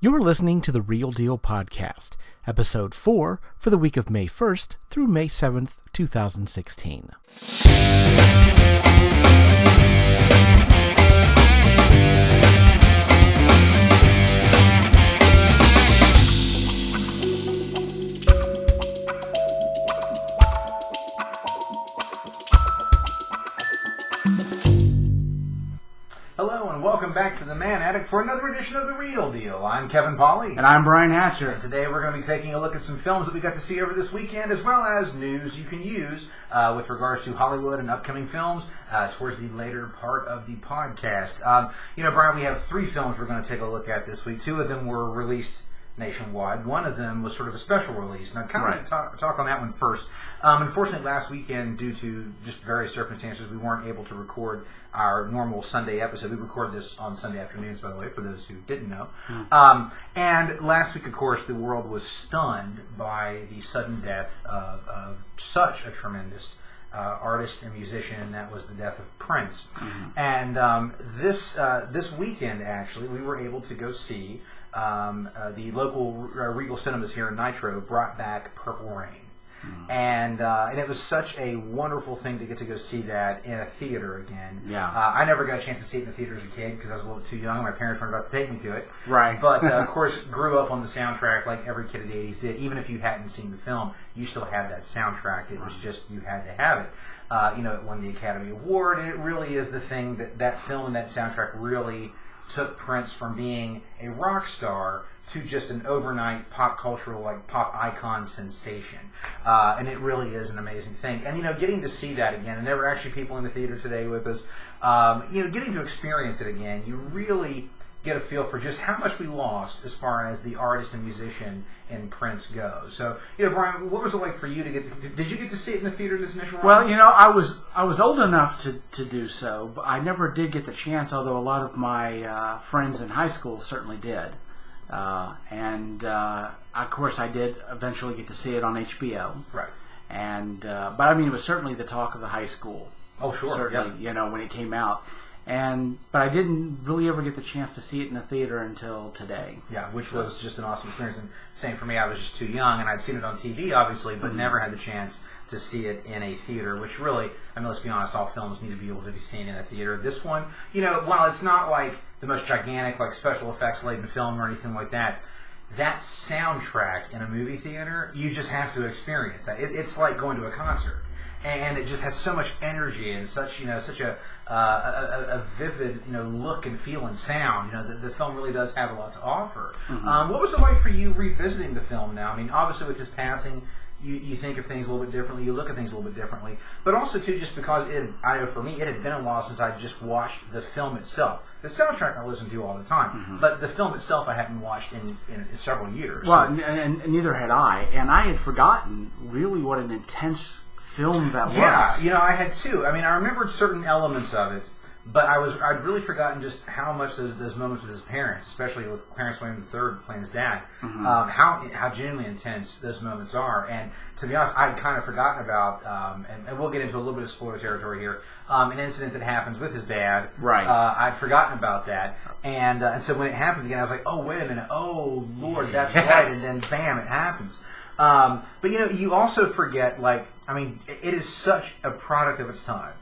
You're listening to the Real Deal Podcast, Episode 4 for the week of May 1st through May 7th, 2016. Hello and welcome back to the Man Attic for another edition of The Real Deal. I'm Kevin Pauly. And I'm Brian Hatcher. And today we're going to be taking a look at some films that we got to see over this weekend, as well as news you can use with regards to Hollywood and upcoming films towards the later part of the podcast. Brian, we have 3 films we're going to take a look at this week. 2 of them were released nationwide. One of them was sort of a special release. And I'm kind of going to talk on that one first. Unfortunately, last weekend, due to just various circumstances, we weren't able to record our normal Sunday episode. We recorded this on Sunday afternoons, by the way, for those who didn't know. And last week, of course, the world was stunned by the sudden death of such a tremendous artist and musician, and that was the death of Prince. And this weekend, actually, we were able to go see the local Regal Cinemas here in Nitro brought back Purple Rain. And it was such a wonderful thing to get to go see that in a theater again. I never got a chance to see it in the theater as a kid because I was a little too young. My parents weren't about to take me to it. But, of course, grew up on the soundtrack like every kid of the 80s did. Even if you hadn't seen the film, you still had that soundtrack. It was just, you had to have it. It won the Academy Award, and it really is the thing that film and that soundtrack really took Prince from being a rock star to just an overnight pop cultural, pop icon sensation. And it really is an amazing thing. And, getting to see that again, and there were actually people in the theater today with us, getting to experience it again, you really get a feel for just how much we lost as far as the artist and musician in Prince goes. So, Brian, what was it like for you to did you get to see it in the theater this initial round? Well, I was old enough to do so, but I never did get the chance, although a lot of my friends in high school certainly did. Of course, I did eventually get to see it on HBO. Right. But it was certainly the talk of the high school. Oh, sure. Certainly, when it came out. But I didn't really ever get the chance to see it in the theater until today. Yeah, which was just an awesome experience. And same for me, I was just too young, and I'd seen it on TV, obviously, but never had the chance to see it in a theater, which really, let's be honest, all films need to be able to be seen in a theater. This one, while it's not like the most gigantic, special effects laden film or anything like that, that soundtrack in a movie theater, you just have to experience that. It's like going to a concert. And it just has so much energy and such a vivid look and feel and sound. The film really does have a lot to offer. What was it like for you revisiting the film now? Obviously with his passing, you think of things a little bit differently. You look at things a little bit differently. But also too, just because I know for me, it had been a while since I just watched the film itself. The soundtrack I listen to all the time, but the film itself I hadn't watched in several years. Well, and neither had I, and I had forgotten really what an intense film that was. Yeah, I had too. I remembered certain elements of it, but I'd really forgotten just how much those moments with his parents, especially with Clarence William III playing his dad, how genuinely intense those moments are. And to be honest, I'd kind of forgotten about, and we'll get into a little bit of spoiler territory here, an incident that happens with his dad. Right. I'd forgotten about that. And so when it happened again, I was like, oh, wait a minute. Oh, Lord, that's right. And then, bam, it happens. But you also forget, it is such a product of its time.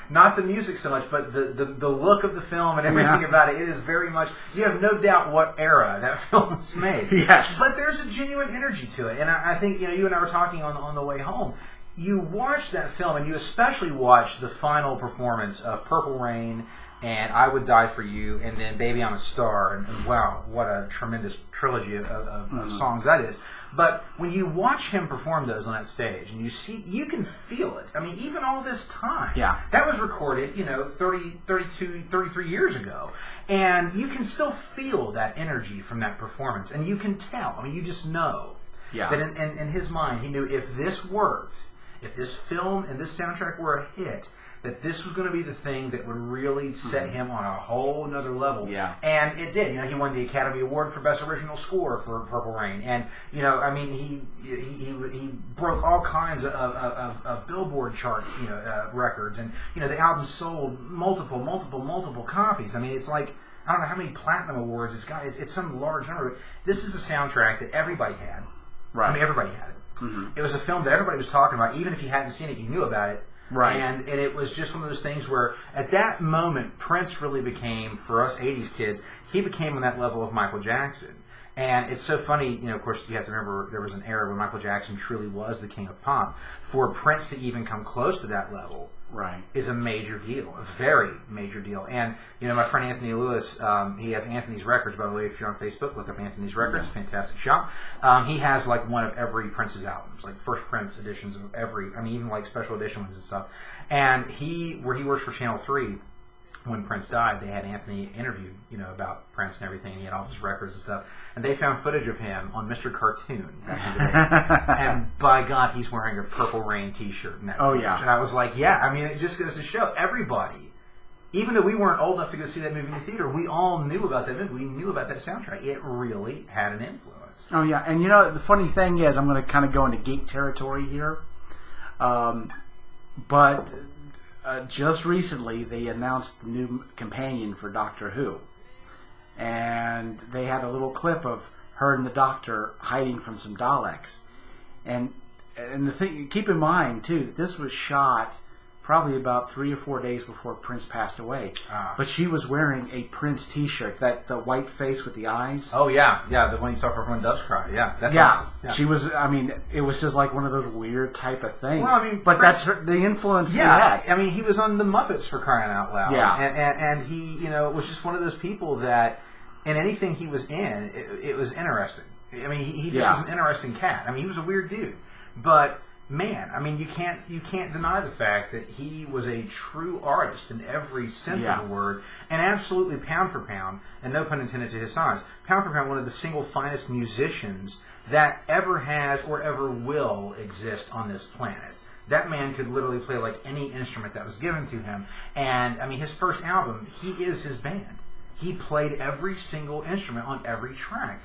Not the music so much, but the look of the film and everything about it. It is very much, you have no doubt what era that film was made. Yes. But there's a genuine energy to it. And I think, you and I were talking on the way home. You watch that film, and you especially watch the final performance of Purple Rain and I Would Die For You, and then Baby I'm a Star, and wow, what a tremendous trilogy of songs that is. But when you watch him perform those on that stage, and you can feel it. Even all this time. Yeah. That was recorded, 33 years ago. And you can still feel that energy from that performance. And you can tell. You just know. Yeah. That in his mind, he knew if this worked, if this film and this soundtrack were a hit, that this was going to be the thing that would really set him on a whole nother level. Yeah. And it did. He won the Academy Award for Best Original Score for Purple Rain. And, he broke all kinds of Billboard chart, records. And, the album sold multiple copies. It's like, I don't know how many platinum awards it's got. It's some large number. This is a soundtrack that everybody had. Right. I mean, everybody had it. It was a film that everybody was talking about. Even if you hadn't seen it, you knew about it. Right. And it was just one of those things where, at that moment, Prince really became, for us 80s kids, he became on that level of Michael Jackson. And it's so funny, of course, you have to remember there was an era when Michael Jackson truly was the king of pop. For Prince to even come close to that level is a major deal, a very major deal. And, my friend Anthony Lewis, he has Anthony's Records, by the way. If you're on Facebook, look up Anthony's Records, fantastic shop. He has, one of every Prince's albums, first Prince editions of every, even, special edition ones and stuff. And where he works for Channel 3, when Prince died, they had Anthony interviewed, about Prince and everything, and he had all his records and stuff. And they found footage of him on Mr. Cartoon back in the day. And by God, he's wearing a Purple Rain t-shirt in that footage. Yeah. And I was like, it just goes to show everybody, even though we weren't old enough to go see that movie in the theater, we all knew about that movie. We knew about that soundtrack. It really had an influence. Oh, yeah. And, the funny thing is, I'm going to kind of go into geek territory here. But just recently, they announced the new companion for Doctor Who. And they had a little clip of her and the Doctor hiding from some Daleks. And the thing, keep in mind, too, that this was shot probably about 3 or 4 days before Prince passed away. But she was wearing a Prince t-shirt, the white face with the eyes. Oh, yeah. Yeah, the one you saw from When Doves Cry. Yeah, that's awesome. Yeah. She was, it was just like one of those weird type of things. Well, but Prince, that's the influence he had. He was on the Muppets, for crying out loud. Yeah. And he, was just one of those people that in anything he was in, it was interesting. He just was an interesting cat. He was a weird dude. But man, you can't deny the fact that he was a true artist in every sense of the word, and absolutely pound for pound, and no pun intended to his size, pound for pound, one of the single finest musicians that ever has or ever will exist on this planet. That man could literally play any instrument that was given to him. And his first album, he is his band. He played every single instrument on every track.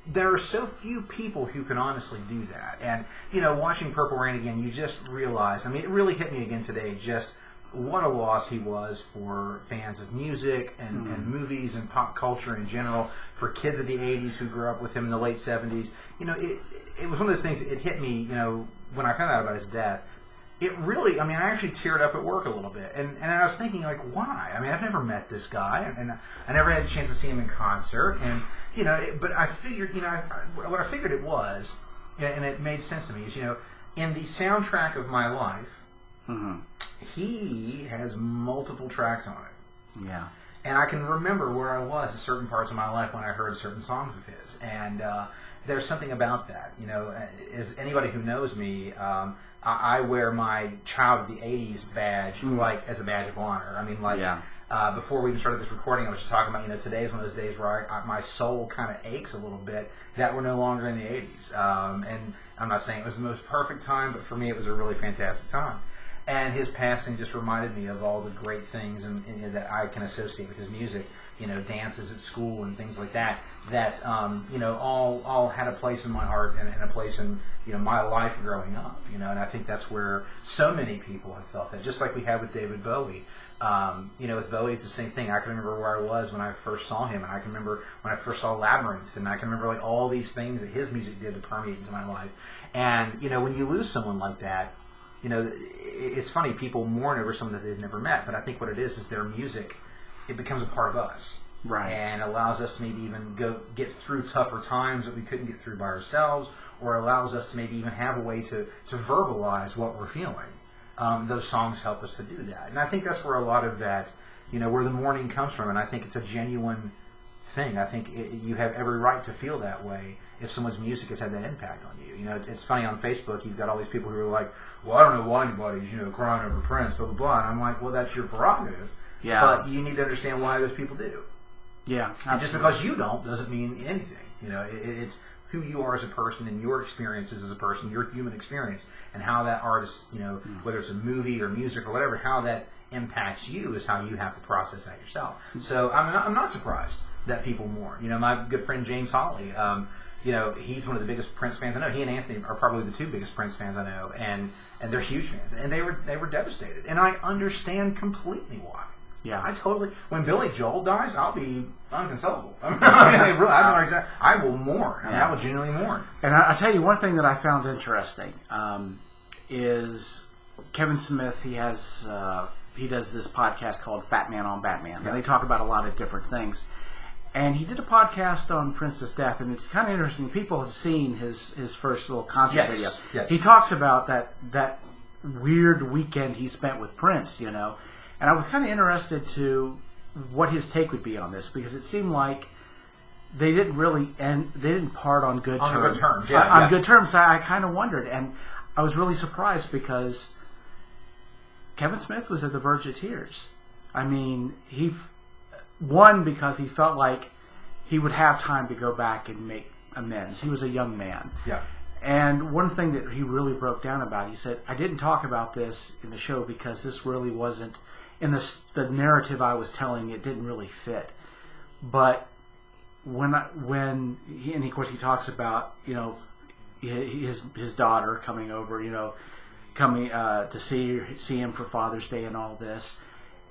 There are so few people who can honestly do that. And, watching Purple Rain again, you just realize, it really hit me again today, just what a loss he was for fans of music and movies and pop culture in general, for kids of the 80s who grew up with him in the late 70s. It was one of those things, it hit me, when I found out about his death. It really, I actually teared up at work a little bit. And I was thinking, why? I've never met this guy, and I never had a chance to see him in concert. And, but I figured, what I figured it was, and it made sense to me, is, in the soundtrack of my life, he has multiple tracks on it. Yeah. And I can remember where I was at certain parts of my life when I heard certain songs of his. And there's something about that. As anybody who knows me, I wear my Child of the 80s badge as a badge of honor. Before we even started this recording, I was just talking about, today is one of those days where my soul kind of aches a little bit that we're no longer in the 80s. And I'm not saying it was the most perfect time, but for me it was a really fantastic time. And his passing just reminded me of all the great things and that I can associate with his music. Dances at school and things like that. That all had a place in my heart and a place in my life growing up. And I think that's where so many people have felt that. Just like we had with David Bowie. With Bowie, it's the same thing. I can remember where I was when I first saw him, and I can remember when I first saw Labyrinth, and I can remember all these things that his music did to permeate into my life. And when you lose someone like that, it's funny, people mourn over someone that they've never met, but I think what it is their music, it becomes a part of us. Right. And allows us to maybe even get through tougher times that we couldn't get through by ourselves, or allows us to maybe even have a way to verbalize what we're feeling. Those songs help us to do that. And I think that's where a lot of that, where the mourning comes from, and I think it's a genuine thing. I think you have every right to feel that way if someone's music has had that impact on you. It's funny, on Facebook, you've got all these people who are like, well, I don't know why anybody's, crying over Prince, blah, blah, blah. And I'm like, well, that's your prerogative. Yeah. But you need to understand why those people do. Yeah, absolutely. And just because you don't doesn't mean anything. It's who you are as a person and your experiences as a person, your human experience, and how that artist, whether it's a movie or music or whatever, how that impacts you is how you have to process that yourself. So I'm not surprised that people mourn. My good friend James Hawley, he's one of the biggest Prince fans I know. He and Anthony are probably the two biggest Prince fans I know, and they're huge fans. And they were devastated. And I understand completely why. Yeah. I totally. When Billy Joel dies, I'll be unconsolable. I will mourn. I will genuinely mourn. And I'll tell you one thing that I found interesting is Kevin Smith. He does this podcast called Fat Man on Batman, and they talk about a lot of different things. And he did a podcast on Prince's death, and it's kind of interesting. People have seen his first little concert video. Yes. He talks about that weird weekend he spent with Prince, you know. And I was kind of interested to what his take would be on this, because it seemed like they didn't part on good terms. On good terms, on good terms. I kind of wondered, and I was really surprised because Kevin Smith was at the verge of tears. I mean, because he felt like he would have time to go back and make amends. He was a young man. Yeah. And one thing that he really broke down about, he said, I didn't talk about this in the show because this really wasn't, in the narrative I was telling, it didn't really fit. But and of course he talks about, you know, his daughter coming over, you know, coming to see him for Father's Day and all this.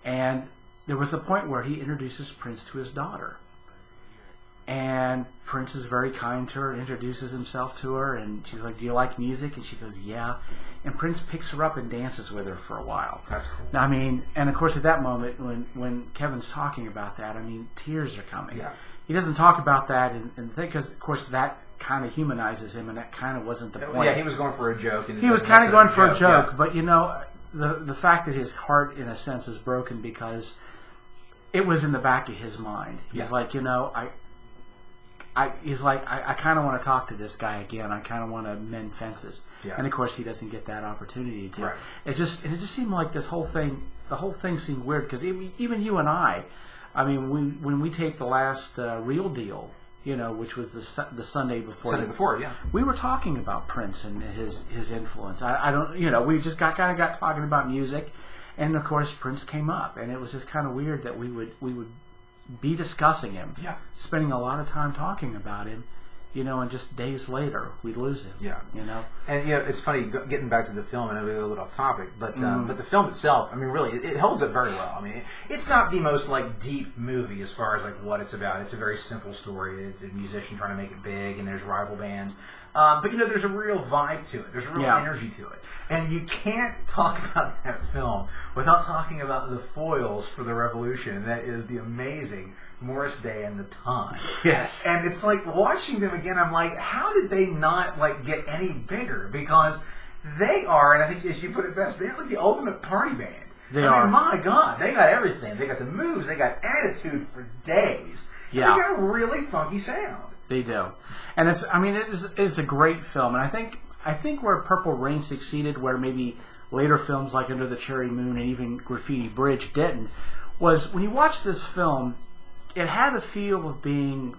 And there was a point where he introduces Prince to his daughter. And Prince is very kind to her, introduces himself to her, and she's like, do you like music? And she goes, yeah. And Prince picks her up and dances with her for a while. That's cool. Now, I mean, and of course at that moment, when Kevin's talking about that, I mean, tears are coming. Yeah. He doesn't talk about that, and because, of course, that kind of humanizes him, and that kind of wasn't the point. Yeah, he was going for a joke. And he was kind of going for a joke, yeah. But, you know, the fact that his heart, in a sense, is broken because it was in the back of his mind. He's like, you know, I kind of want to talk to this guy again. I kind of want to mend fences. Yeah. And of course, he doesn't get that opportunity to. Right. It just seemed like the whole thing seemed weird because even you and I mean, when we taped the last Real Deal, you know, which was the Sunday before. Yeah. We were talking about Prince and his influence. I don't, you know, we just got talking about music, and of course Prince came up, and it was just kind of weird that we would be discussing him, spending a lot of time talking about him, you know, and just days later we'd lose him. Yeah, you know. And you know, it's funny getting back to the film. I know we got a little off topic, but the film itself, I mean, really, it holds up very well. I mean, it's not the most like deep movie as far as like what it's about. It's a very simple story. It's a musician trying to make it big, and there's rival bands. But you know, there's a real vibe to it. There's a real energy to it, and you can't talk about that film without talking about the foils for the Revolution. And that is the amazing Morris Day and the Time. Yes. And it's like watching them again. I'm like, how did they not like get any bigger? Because they are, and I think as you put it best, they're like the ultimate party band. I mean, my God, they got everything. They got the moves. They got attitude for days. Yeah. They got a really funky sound. They do, and it's a great film, and I think where Purple Rain succeeded, where maybe later films like Under the Cherry Moon and even Graffiti Bridge didn't, was when you watch this film, it had a feel of being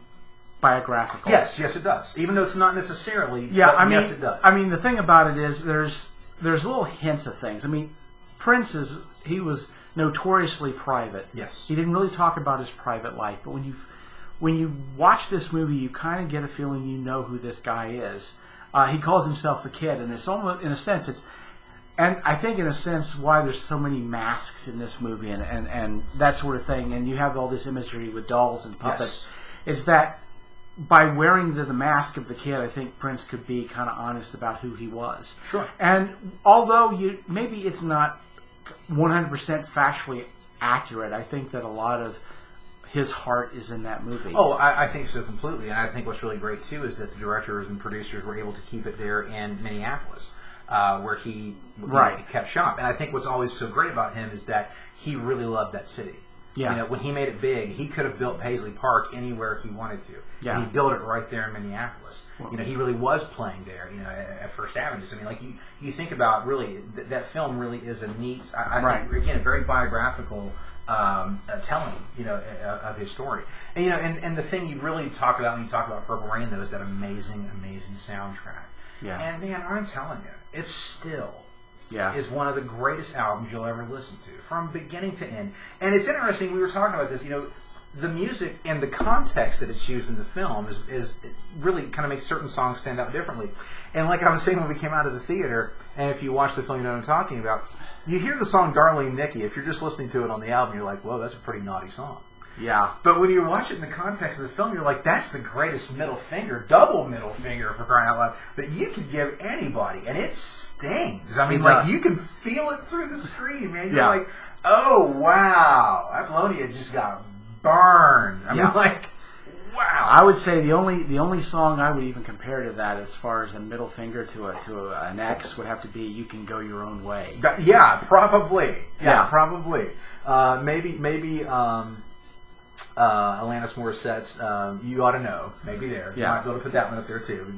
biographical. Yes, it does. Even though it's not necessarily. Yeah, I mean, yes, it does. I mean, the thing about it is there's little hints of things. I mean, Prince he was notoriously private. Yes, he didn't really talk about his private life, but when you watch this movie, you kind of get a feeling you know who this guy is. He calls himself the Kid, and it's almost, in a sense, and I think in a sense why there's so many masks in this movie and that sort of thing, and you have all this imagery with dolls and puppets. Yes. Is that by wearing the mask of the Kid, I think Prince could be kind of honest about who he was. Sure. And although maybe it's not 100% factually accurate, I think that a lot of his heart is in that movie. Oh, I think so completely. And I think what's really great, too, is that the directors and producers were able to keep it there in Minneapolis, where he kept shop. And I think what's always so great about him is that he really loved that city. Yeah. You know, when he made it big, he could have built Paisley Park anywhere he wanted to. Yeah. And he built it right there in Minneapolis. Well, you know, he really was playing there, you know, at First Avenue. I mean, like, you think about, really, that film really is a neat, I think, again, a very biographical telling, you know, of his story. And, you know, and the thing you really talk about when you talk about Purple Rain, though, is that amazing, amazing soundtrack. Yeah. And, man, I'm telling you, it's still is one of the greatest albums you'll ever listen to, from beginning to end. And it's interesting, we were talking about this, you know, the music and the context that it's used in the film is it really kind of makes certain songs stand out differently. And like I was saying when we came out of the theater, and if you watch the film, you know what I'm talking about. You hear the song "Darling Nikki." If you're just listening to it on the album, you're like, "Whoa, that's a pretty naughty song." Yeah. But when you watch it in the context of the film, you're like, "That's the greatest middle finger, double middle finger for crying out loud that you could give anybody," and it stings. I mean, like you can feel it through the screen, man. You're like, "Oh wow, Apollonia just got burned." I mean, like, wow. I would say the only song I would even compare to that, as far as a middle finger to an X, would have to be "You Can Go Your Own Way." Yeah, probably. Yeah, probably. Maybe. Alanis Morissette's "You Ought to Know," maybe there. You might be able to put that one up there too.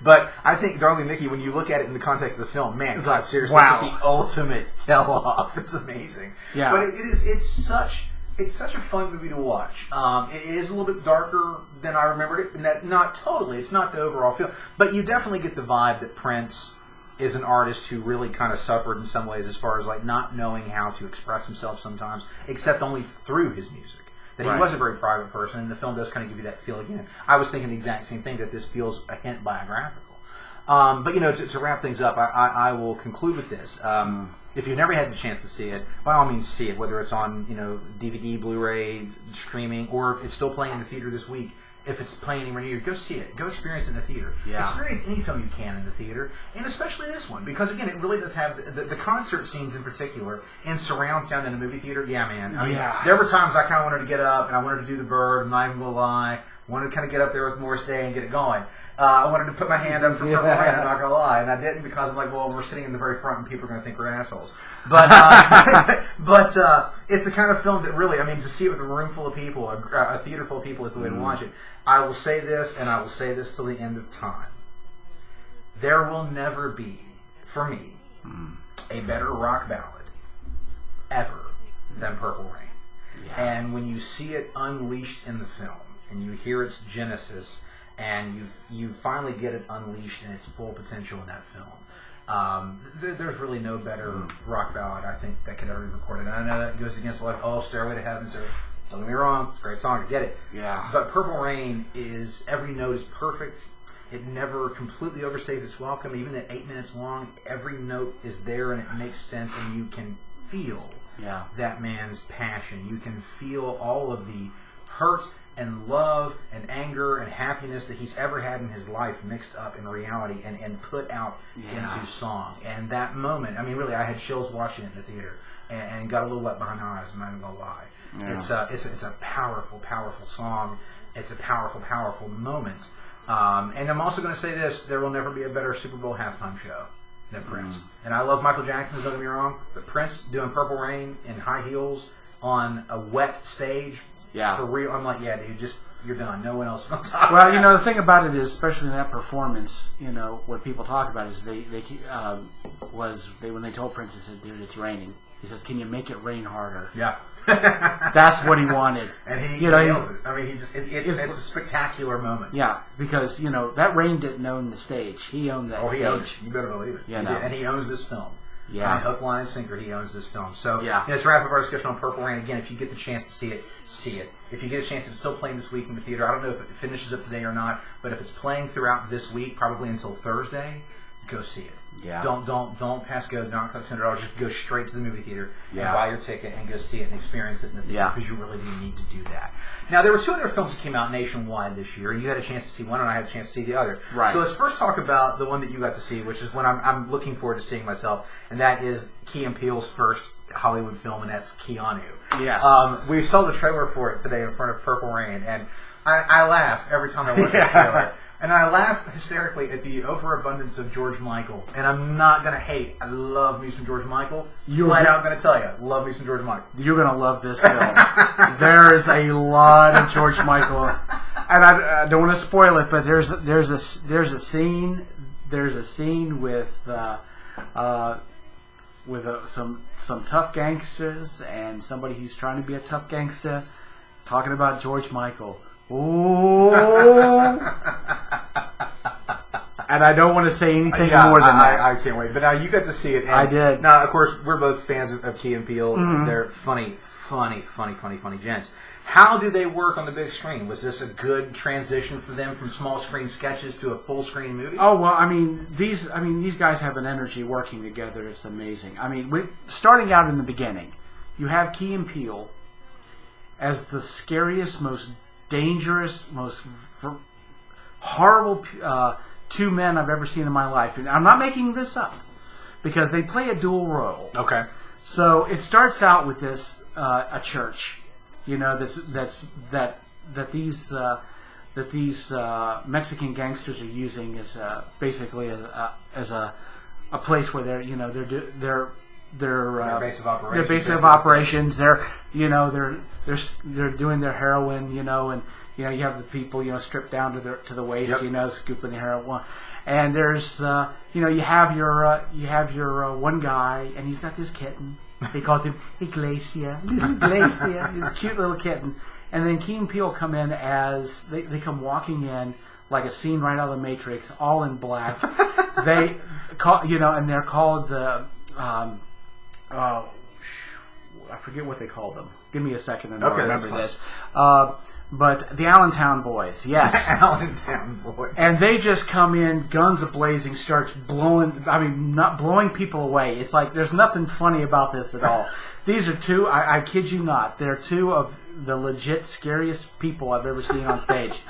But I think "Darling Nikki," when you look at it in the context of the film, man, God, seriously, it's like the ultimate tell-off. It's amazing. Yeah. But it's such a fun movie to watch. It is a little bit darker than I remembered it, and that not totally. It's not the overall feel, but you definitely get the vibe that Prince is an artist who really kind of suffered in some ways as far as like not knowing how to express himself sometimes, except only through his music. That he was a very private person, and the film does kind of give you that feel again. I was thinking the exact same thing, that this feels a hint biographical. But, you know, to wrap things up, I will conclude with this. If you've never had the chance to see it, by all means see it, whether it's on, you know, DVD, Blu-ray, streaming, or if it's still playing in the theater this week. If it's playing anywhere near you, go see it. Go experience it in the theater. Yeah. Experience any film you can in the theater, and especially this one, because again, it really does have the concert scenes in particular, and surround sound in a movie theater. Yeah, man. I mean, there were times I kind of wanted to get up and I wanted to do the bird. I'm not even gonna lie. Wanted to kind of get up there with Morris Day and get it going. I wanted to put my hand up for Purple Rain, I'm not gonna lie, and I didn't, because I'm like, well, we're sitting in the very front and people are gonna think we're assholes. But it's the kind of film that really, I mean, to see it with a room full of people, a theater full of people, is the way to watch it. I will say this, and I will say this till the end of time. There will never be, for me, a better rock ballad ever than Purple Rain. Yeah. And when you see it unleashed in the film, and you hear its genesis, and you finally get it unleashed in its full potential in that film, there's really no better rock ballad, I think, that could ever be recorded. And I know that goes against like, oh, Stairway to Heaven, so don't get me wrong, it's a great song, I get it. Yeah. But Purple Rain is, every note is perfect. It never completely overstays its welcome. Even at 8 minutes long, every note is there and it makes sense, and you can feel that man's passion. You can feel all of the hurt and love and anger and happiness that he's ever had in his life mixed up in reality and put out into song. And that moment, I mean, really, I had chills watching it in the theater and got a little wet behind the eyes, I'm not even going to lie. Yeah. It's a powerful, powerful song. It's a powerful, powerful moment. And I'm also going to say this, there will never be a better Super Bowl halftime show than Prince. And I love Michael Jackson, don't get me wrong, but Prince doing Purple Rain in high heels on a wet stage, for real, I'm like, yeah, dude, just, you're done. No one else is going to talk about it. You know, the thing about it is, especially in that performance, you know, what people talk about is when they told Prince, they said, dude, it's raining. He says, can you make it rain harder? Yeah. That's what he wanted. And he nails it. I mean, it's a spectacular moment. Yeah, because, you know, that rain didn't own the stage. He owned that stage. Owns it. You better believe it. Yeah, and he owns this film. Yeah. I mean, hook, line, and sinker, he owns this film. So, let's wrap up our discussion on Purple Rain. Again, if you get the chance to see it, see it. If you get a chance, it's still playing this week in the theater. I don't know if it finishes up today or not, but if it's playing throughout this week, probably until Thursday, go see it. Yeah. Don't pass go, not collect $200. Just go straight to the movie theater and buy your ticket and go see it and experience it in the theater, because you really do need to do that. Now, there were two other films that came out nationwide this year. You had a chance to see one, and I had a chance to see the other. Right. So let's first talk about the one that you got to see, which is one I'm looking forward to seeing myself, and that is Key and Peele's first Hollywood film, and that's Keanu. Yes. We saw the trailer for it today in front of Purple Rain, and I laugh every time I watch the trailer. And I laugh hysterically at the overabundance of George Michael. And I'm not going to hate. I love me some George Michael. Flat out going to tell you, love me some George Michael. You're going to love this film. There is a lot of George Michael. And I don't want to spoil it, but there's a scene with some tough gangsters and somebody who's trying to be a tough gangster talking about George Michael. Oh! And I don't want to say anything more than that. I can't wait. But now you got to see it. And I did. Now, of course, we're both fans of Key and Peele. Mm-hmm. They're funny gents. How do they work on the big screen? Was this a good transition for them from small screen sketches to a full screen movie? Oh well, these guys have an energy working together. It's amazing. Starting out in the beginning, you have Key and Peele as the scariest, most dangerous, most horrible two men I've ever seen in my life, and I'm not making this up because they play a dual role. Okay. So it starts out with this a church, that these Mexican gangsters are using as basically as a place where they're their base of operations. Their base of operations. They're doing their heroin, and you have the people stripped down to the waist, Yep. scooping the heroin. And there's you have your one guy, and he's got this kitten. He calls him Iglesia, little Iglesia, this cute little kitten. And then Key and Peele come in as they come walking in like a scene right out of the Matrix, all in black. They call and they're called the I forget what they call them. Give me a second and I'll remember this. But the Allentown Boys, yes. Allentown Boys. And they just come in, guns a-blazing, starts blowing, not blowing people away. It's like there's nothing funny about this at all. These are two, I kid you not, they're two of the legit scariest people I've ever seen on stage.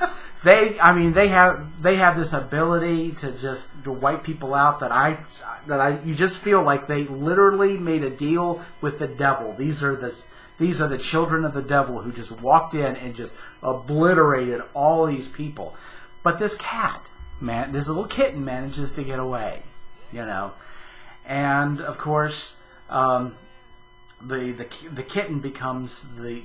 They have this ability to wipe people out that you just feel like they literally made a deal with the devil. These are the children of the devil who just walked in and just obliterated all these people. But this little kitten manages to get away, And of course, the kitten becomes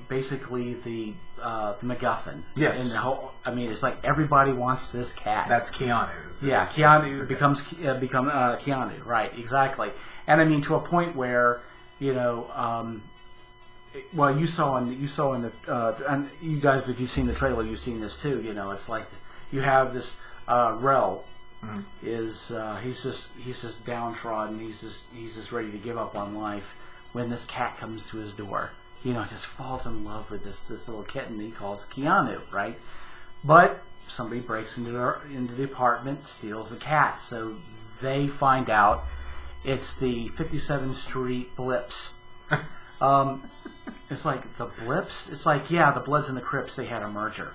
basically the MacGuffin. Yes. And the whole, it's like everybody wants this cat. That's Keanu. Yeah, Keanu becomes Keanu. Right, exactly. And to a point where well, you saw in the and you guys, if you've seen the trailer, you've seen this too. It's like you have this Rel is he's just downtrodden. He's just ready to give up on life when this cat comes to his door. Just falls in love with this little kitten he calls Keanu, right? But somebody breaks into the apartment, steals the cat. So they find out it's the 57th Street Blips. It's like the Blips? It's like, the Bloods and the Crips, they had a merger.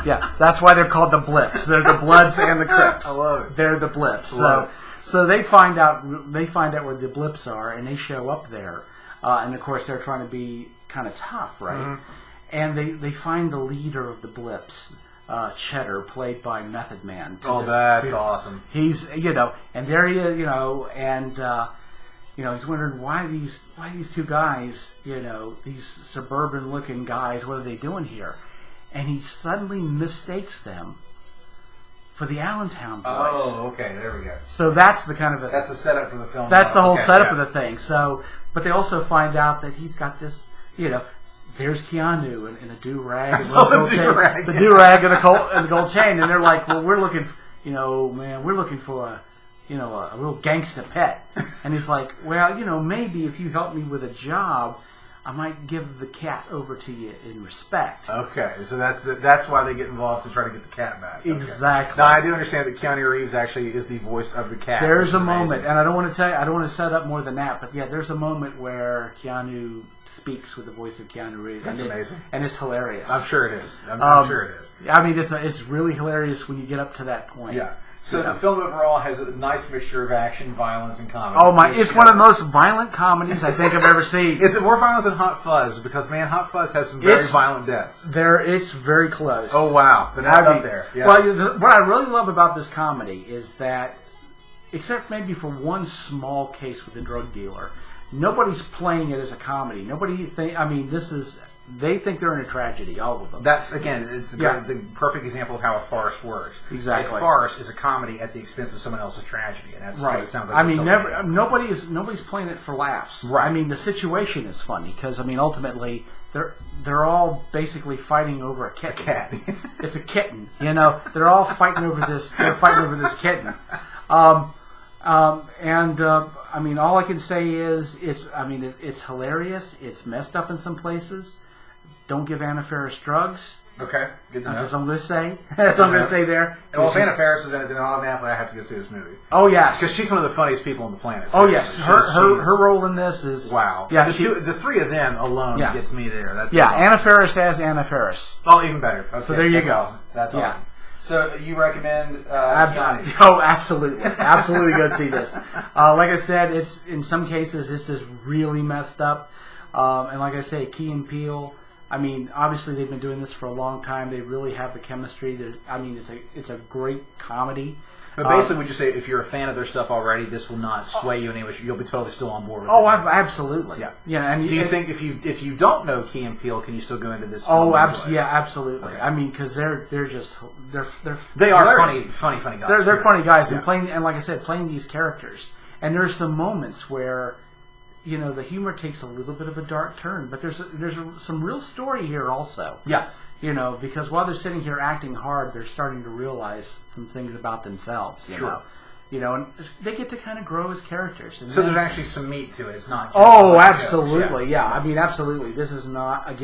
Yeah, that's why they're called the Blips. They're the Bloods and the Crips. I love it. They're the Blips. Love it. So they find out where the Blips are, and they show up there. And of course, they're trying to be kind of tough, right? Mm-hmm. And they find the leader of the Blips, Cheddar, played by Method Man. That's awesome. He's and there he is, and he's wondering why these two guys, these suburban-looking guys, what are they doing here? And he suddenly mistakes them for the Allentown Boys. Oh, okay, there we go. So that's the that's the setup for the film. That's the whole setup of the thing. So, but they also find out that he's got this, there's Keanu in a do-rag. The do-rag and a gold chain. And they're like, well, we're looking for a real gangsta pet. And he's like, well, maybe if you help me with a job, I might give the cat over to you in respect. Okay, so that's why they get involved to try to get the cat back. Okay. Exactly. Now I do understand that Keanu Reeves actually is the voice of the cat. There's a moment, and I don't want to set up more than that, but there's a moment where Keanu speaks with the voice of Keanu Reeves. That's amazing, and it's hilarious. I'm sure it is. I'm sure it is. It's really hilarious when you get up to that point. Yeah. So the film overall has a nice mixture of action, violence, and comedy. Oh my! It's one of the most violent comedies I think I've ever seen. Is it more violent than Hot Fuzz? Because Hot Fuzz has some very violent deaths. It's very close. Oh wow! Then that's up there. Yeah. Well, what I really love about this comedy is that, except maybe for one small case with the drug dealer, nobody's playing it as a comedy. They think they're in a tragedy, all of them. That's, again, it's the perfect example of how a farce works. Exactly. A farce is a comedy at the expense of someone else's tragedy, and that's right. What it sounds like. Nobody's playing it for laughs. Right. The situation is funny because ultimately they're all basically fighting over a kitten. A cat. It's a kitten. They're all fighting over this. They're fighting over this kitten. I mean, all I can say is it's hilarious. It's messed up in some places. Don't give Anna Faris drugs. Okay, good to know. That's what I'm going to say. That's what I'm going to say there. Well, if Anna Faris is in it, then automatically I have to go see this movie. Oh, yes. Because she's one of the funniest people on the planet. Oh, yes. Her role in this is... Wow. Yeah, the three of them alone gets me there. That's awesome. Anna Faris as Anna Faris. Oh, even better. Okay. So there you go. Awesome. That's awesome. So you recommend Keanu? Oh, absolutely. Absolutely go see this. Like I said, it's in some cases it's just really messed up. And like I say, Key and Peele... I mean, obviously they've been doing this for a long time. They really have the chemistry. It's a great comedy. But basically, would you say if you're a fan of their stuff already, this will not sway you in any way? You'll be totally still on board with it? Oh, absolutely. Yeah. And do you think if you don't know Key and Peele, can you still go into this? Oh, absolutely. Okay. I mean, because they're they are funny guys. They're funny guys, and like I said, playing these characters. And there's some moments where, the humor takes a little bit of a dark turn, but there's some real story here also. Yeah. Because while they're sitting here acting hard, they're starting to realize some things about themselves. Sure. And they get to kind of grow as characters. So there's actually some meat to it. It's not. Oh, absolutely. Yeah. I mean, absolutely. This is not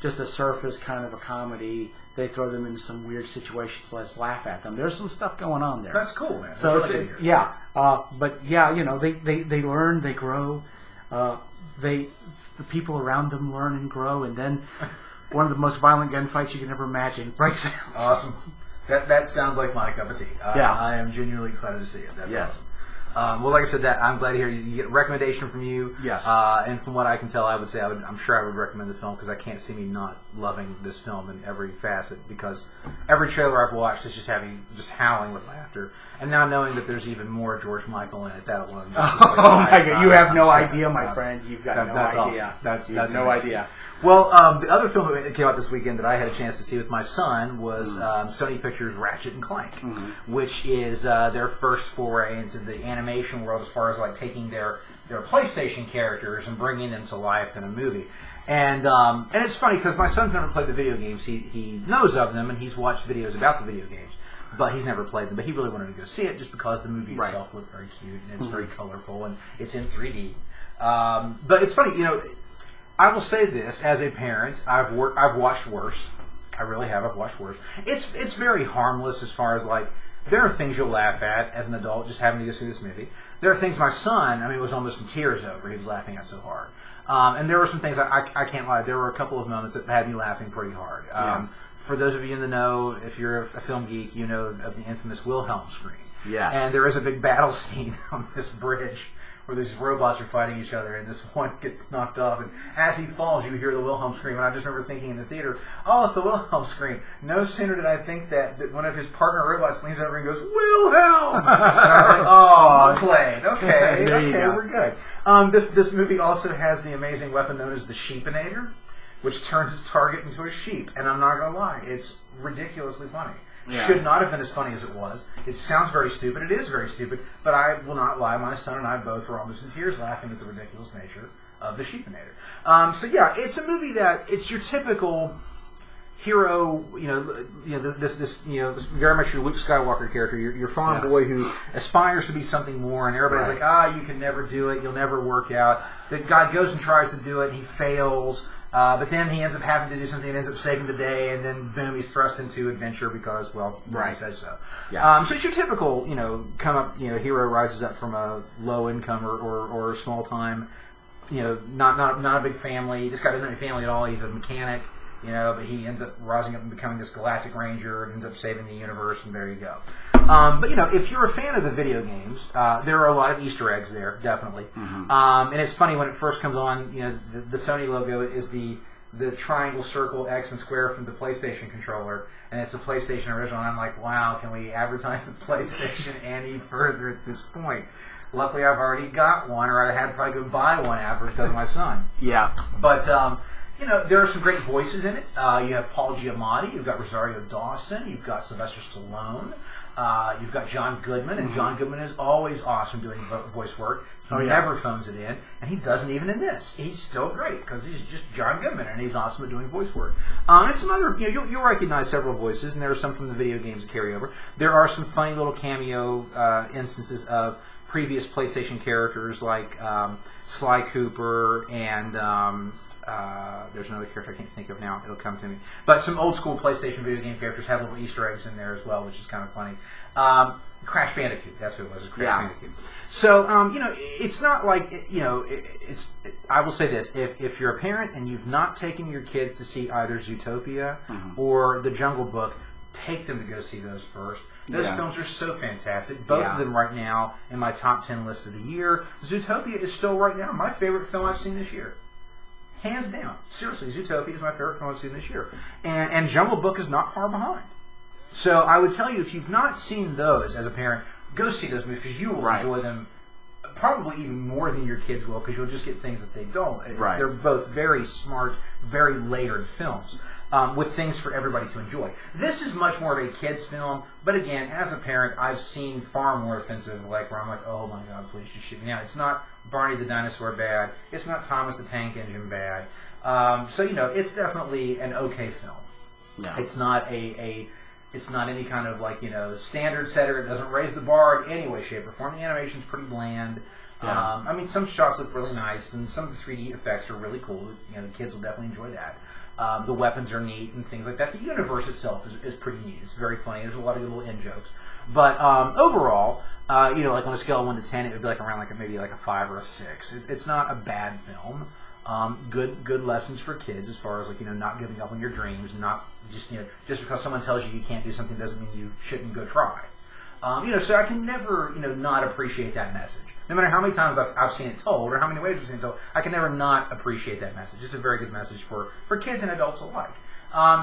just a surface kind of a comedy. They throw them into some weird situations. Let's laugh at them. There's some stuff going on there. That's cool, man. So they learn, they grow. The people around them learn and grow, and then one of the most violent gunfights you can ever imagine breaks out. Awesome. That sounds like my cup of tea. I am genuinely excited to see it. That's awesome. Well, like I said, I'm glad to hear you get a recommendation from you. Yes. And from what I can tell, I'm sure I would recommend the film because I can't see me not loving this film in every facet because every trailer I've watched is just howling with laughter. And now knowing that there's even more George Michael in it, that alone. Oh my God! You have no idea, my friend. You've got no idea. Awesome. That's no idea. Well, the other film that came out this weekend that I had a chance to see with my son was Sony Pictures' Ratchet and Clank, which is their first foray into the animation world as far as like taking their PlayStation characters and bringing them to life in a movie. And it's funny because my son's never played the video games. He knows of them and he's watched videos about the video games, but he's never played them. But he really wanted to go see it just because the movie itself looked very cute and it's very colorful and it's in 3D. But it's funny, I will say this as a parent. I've watched worse. I really have. I've watched worse. It's very harmless as far as like there are things you'll laugh at as an adult just having to go see this movie. There are things my son, was almost in tears over. He was laughing at so hard. And there were some things I can't lie. There were a couple of moments that had me laughing pretty hard. For those of you in the know, if you're a film geek, you know of the infamous Wilhelm scream. Yes. And there is a big battle scene on this bridge where these robots are fighting each other, and this one gets knocked off, and as he falls, you hear the Wilhelm scream, and I just remember thinking in the theater, oh, it's the Wilhelm scream. No sooner did I think that one of his partner robots leans over and goes, Wilhelm! And I was like, oh, played. Okay, we're good. This movie also has the amazing weapon known as the Sheepinator, which turns its target into a sheep, and I'm not going to lie, it's ridiculously funny. Yeah. Should not have been as funny as it was. It sounds very stupid. It is very stupid. But I will not lie. My son and I both were almost in tears laughing at the ridiculous nature of the Sheepinator. It's a movie that it's your typical hero. This very much your Luke Skywalker character. Your fond boy who aspires to be something more, and everybody's like, you can never do it. You'll never work out. That guy goes and tries to do it. He fails. But then he ends up having to do something and ends up saving the day, and then boom, he's thrust into adventure because, he says so. Yeah. So it's your typical, hero rises up from a low income or small time, not a big family. This guy doesn't have a family at all. He's a mechanic, but he ends up rising up and becoming this galactic ranger and ends up saving the universe, and there you go. But if you're a fan of the video games, there are a lot of Easter eggs there, definitely. And it's funny when it first comes on. The Sony logo is the triangle, circle, X, and square from the PlayStation controller, and it's a PlayStation original. And I'm like, wow, can we advertise the PlayStation any further at this point? Luckily, I've already got one, or I had to probably go buy one after because of my son. Yeah, but. there are some great voices in it. You have Paul Giamatti, you've got Rosario Dawson, you've got Sylvester Stallone, you've got John Goodman, and John Goodman is always awesome doing voice work. He never phones it in, and he doesn't even in this. He's still great because he's just John Goodman, and he's awesome at doing voice work. And some other, you'll recognize several voices, and there are some from the video games that carry over. There are some funny little cameo instances of previous PlayStation characters like Sly Cooper and there's another character I can't think of now. It'll come to me. But some old school PlayStation video game characters have little Easter eggs in there as well, which is kind of funny. Crash Bandicoot, that's what it was. Crash Bandicoot. So it's not like I will say this: if you're a parent and you've not taken your kids to see either Zootopia or The Jungle Book, take them to go see those first. Those films are so fantastic. Both of them right now in my top 10 list of the year. Zootopia is still right now my favorite film I've seen this year. Hands down. Seriously, Zootopia is my favorite film I've seen this year. And Jungle Book is not far behind. So I would tell you, if you've not seen those as a parent, go see those movies because you will enjoy them probably even more than your kids will because you'll just get things that they don't. Right. They're both very smart, very layered films. With things for everybody to enjoy. This is much more of a kid's film, but again, as a parent, I've seen far more offensive, like where I'm like, oh my god, please just shoot me out. It's not Barney the Dinosaur bad. It's not Thomas the Tank Engine bad. So it's definitely an okay film. Yeah. It's not it's not any kind of like standard setter. It doesn't raise the bar in any way, shape, or form. The animation's pretty bland. Yeah. Some shots look really nice, and some of the 3D effects are really cool. The kids will definitely enjoy that. The weapons are neat and things like that. The universe itself is pretty neat. It's very funny. There's a lot of good little in-jokes. But overall, like on a scale of 1 to 10, it would be like around maybe a 5 or a 6. It's not a bad film. Good lessons for kids as far as not giving up on your dreams, not just just because someone tells you can't do something doesn't mean you shouldn't go try. So I can never not appreciate that message. No matter how many times I've seen it told or how many ways I've seen it told, I can never not appreciate that message. It's a very good message for kids and adults alike.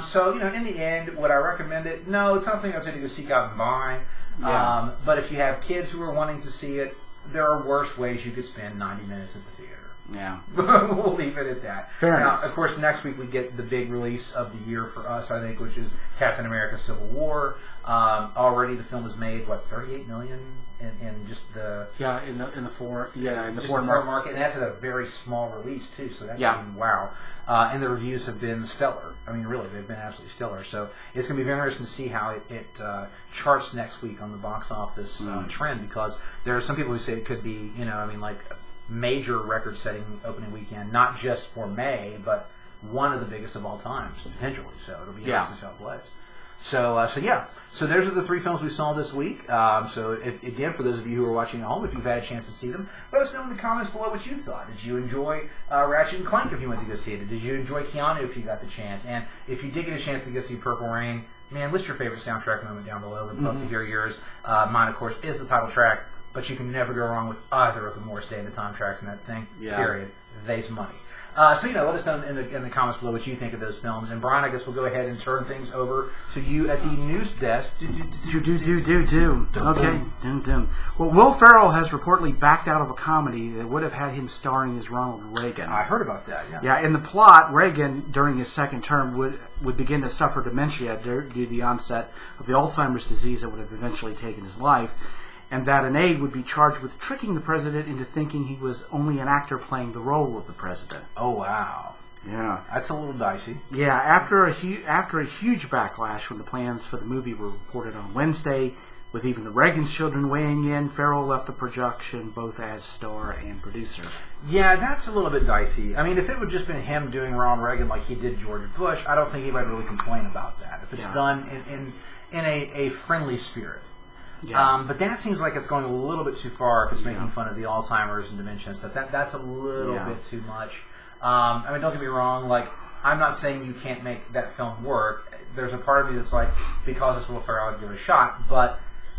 So in the end, would I recommend it? No, it's not something I'll tell you to seek out and buy. Yeah. But if you have kids who are wanting to see it, there are worse ways you could spend 90 minutes at the theater. Yeah. We'll leave it at that. Fair enough. Of course, next week we get the big release of the year for us, I think, which is Captain America Civil War. Already the film has made, $38 million in just the... Yeah, in the foreign market. And that's at a very small release, too, so that's wow. And the reviews have been stellar. I mean, really, they've been absolutely stellar. So it's going to be very interesting to see how it charts next week on the box office trend, because there are some people who say it could be, major record-setting opening weekend, not just for May, but one of the biggest of all times, potentially. So it'll be interesting to see how it plays. So those are the 3 films we saw this week. Again, for those of you who are watching at home, if you've had a chance to see them, let us know in the comments below what you thought. Did you enjoy Ratchet and Clank if you went to go see it? Did you enjoy Keanu if you got the chance? And if you did get a chance to go see Purple Rain, man, list your favorite soundtrack moment down below. We'd love to hear yours. Mine, of course, is the title track. But you can never go wrong with either of the Morris Day and the time tracks in that thing. Yeah. Period. They's money. Let us know in the comments below what you think of those films. And Brian, I guess we'll go ahead and turn things over to you at the news desk. Okay. Well, Will Ferrell has reportedly backed out of a comedy that would have had him starring as Ronald Reagan. I heard about that. Yeah. Yeah. In the plot, Reagan, during his second term, would begin to suffer dementia due to the onset of the Alzheimer's disease that would have eventually taken his life. And that an aide would be charged with tricking the president into thinking he was only an actor playing the role of the president. Oh, wow. Yeah. That's a little dicey. Yeah, after a huge backlash when the plans for the movie were reported on Wednesday, with even the Reagan children weighing in, Ferrell left the production both as star and producer. Yeah, that's a little bit dicey. I mean, if it would just been him doing Ronald Reagan like he did George Bush, I don't think he would really complain about that. If it's done in a friendly spirit. Yeah. But that seems like it's going a little bit too far if it's making fun of the Alzheimer's and dementia and stuff. That's a little bit too much. I mean, don't get me wrong. I'm not saying you can't make that film work. There's a part of me that's like, because it's Will Ferrell, I'd give it a shot. But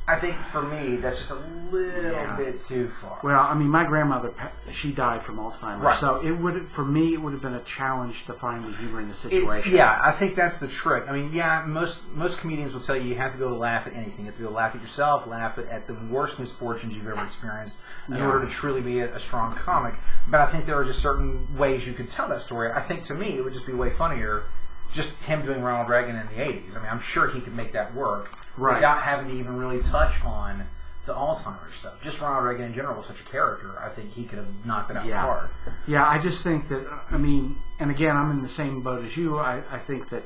I think for me, that's just a little bit too far. Well, I mean, my grandmother, she died from Alzheimer's, right. So for me, it would have been a challenge to find the humor in the situation. I think that's the trick. I mean, most comedians will tell you have to be able to laugh at anything. You have to be able to laugh at yourself, laugh at the worst misfortunes you've ever experienced in order to truly be a strong comic. But I think there are just certain ways you could tell that story. I think to me, it would just be way funnier just him doing Ronald Reagan in the 80s. I mean, I'm sure he could make that work without having to even really touch on the Alzheimer's stuff. Just Ronald Reagan in general was such a character. I think he could have knocked it out of the park. Yeah, I just think that, I mean, and again, I'm in the same boat as you. I think that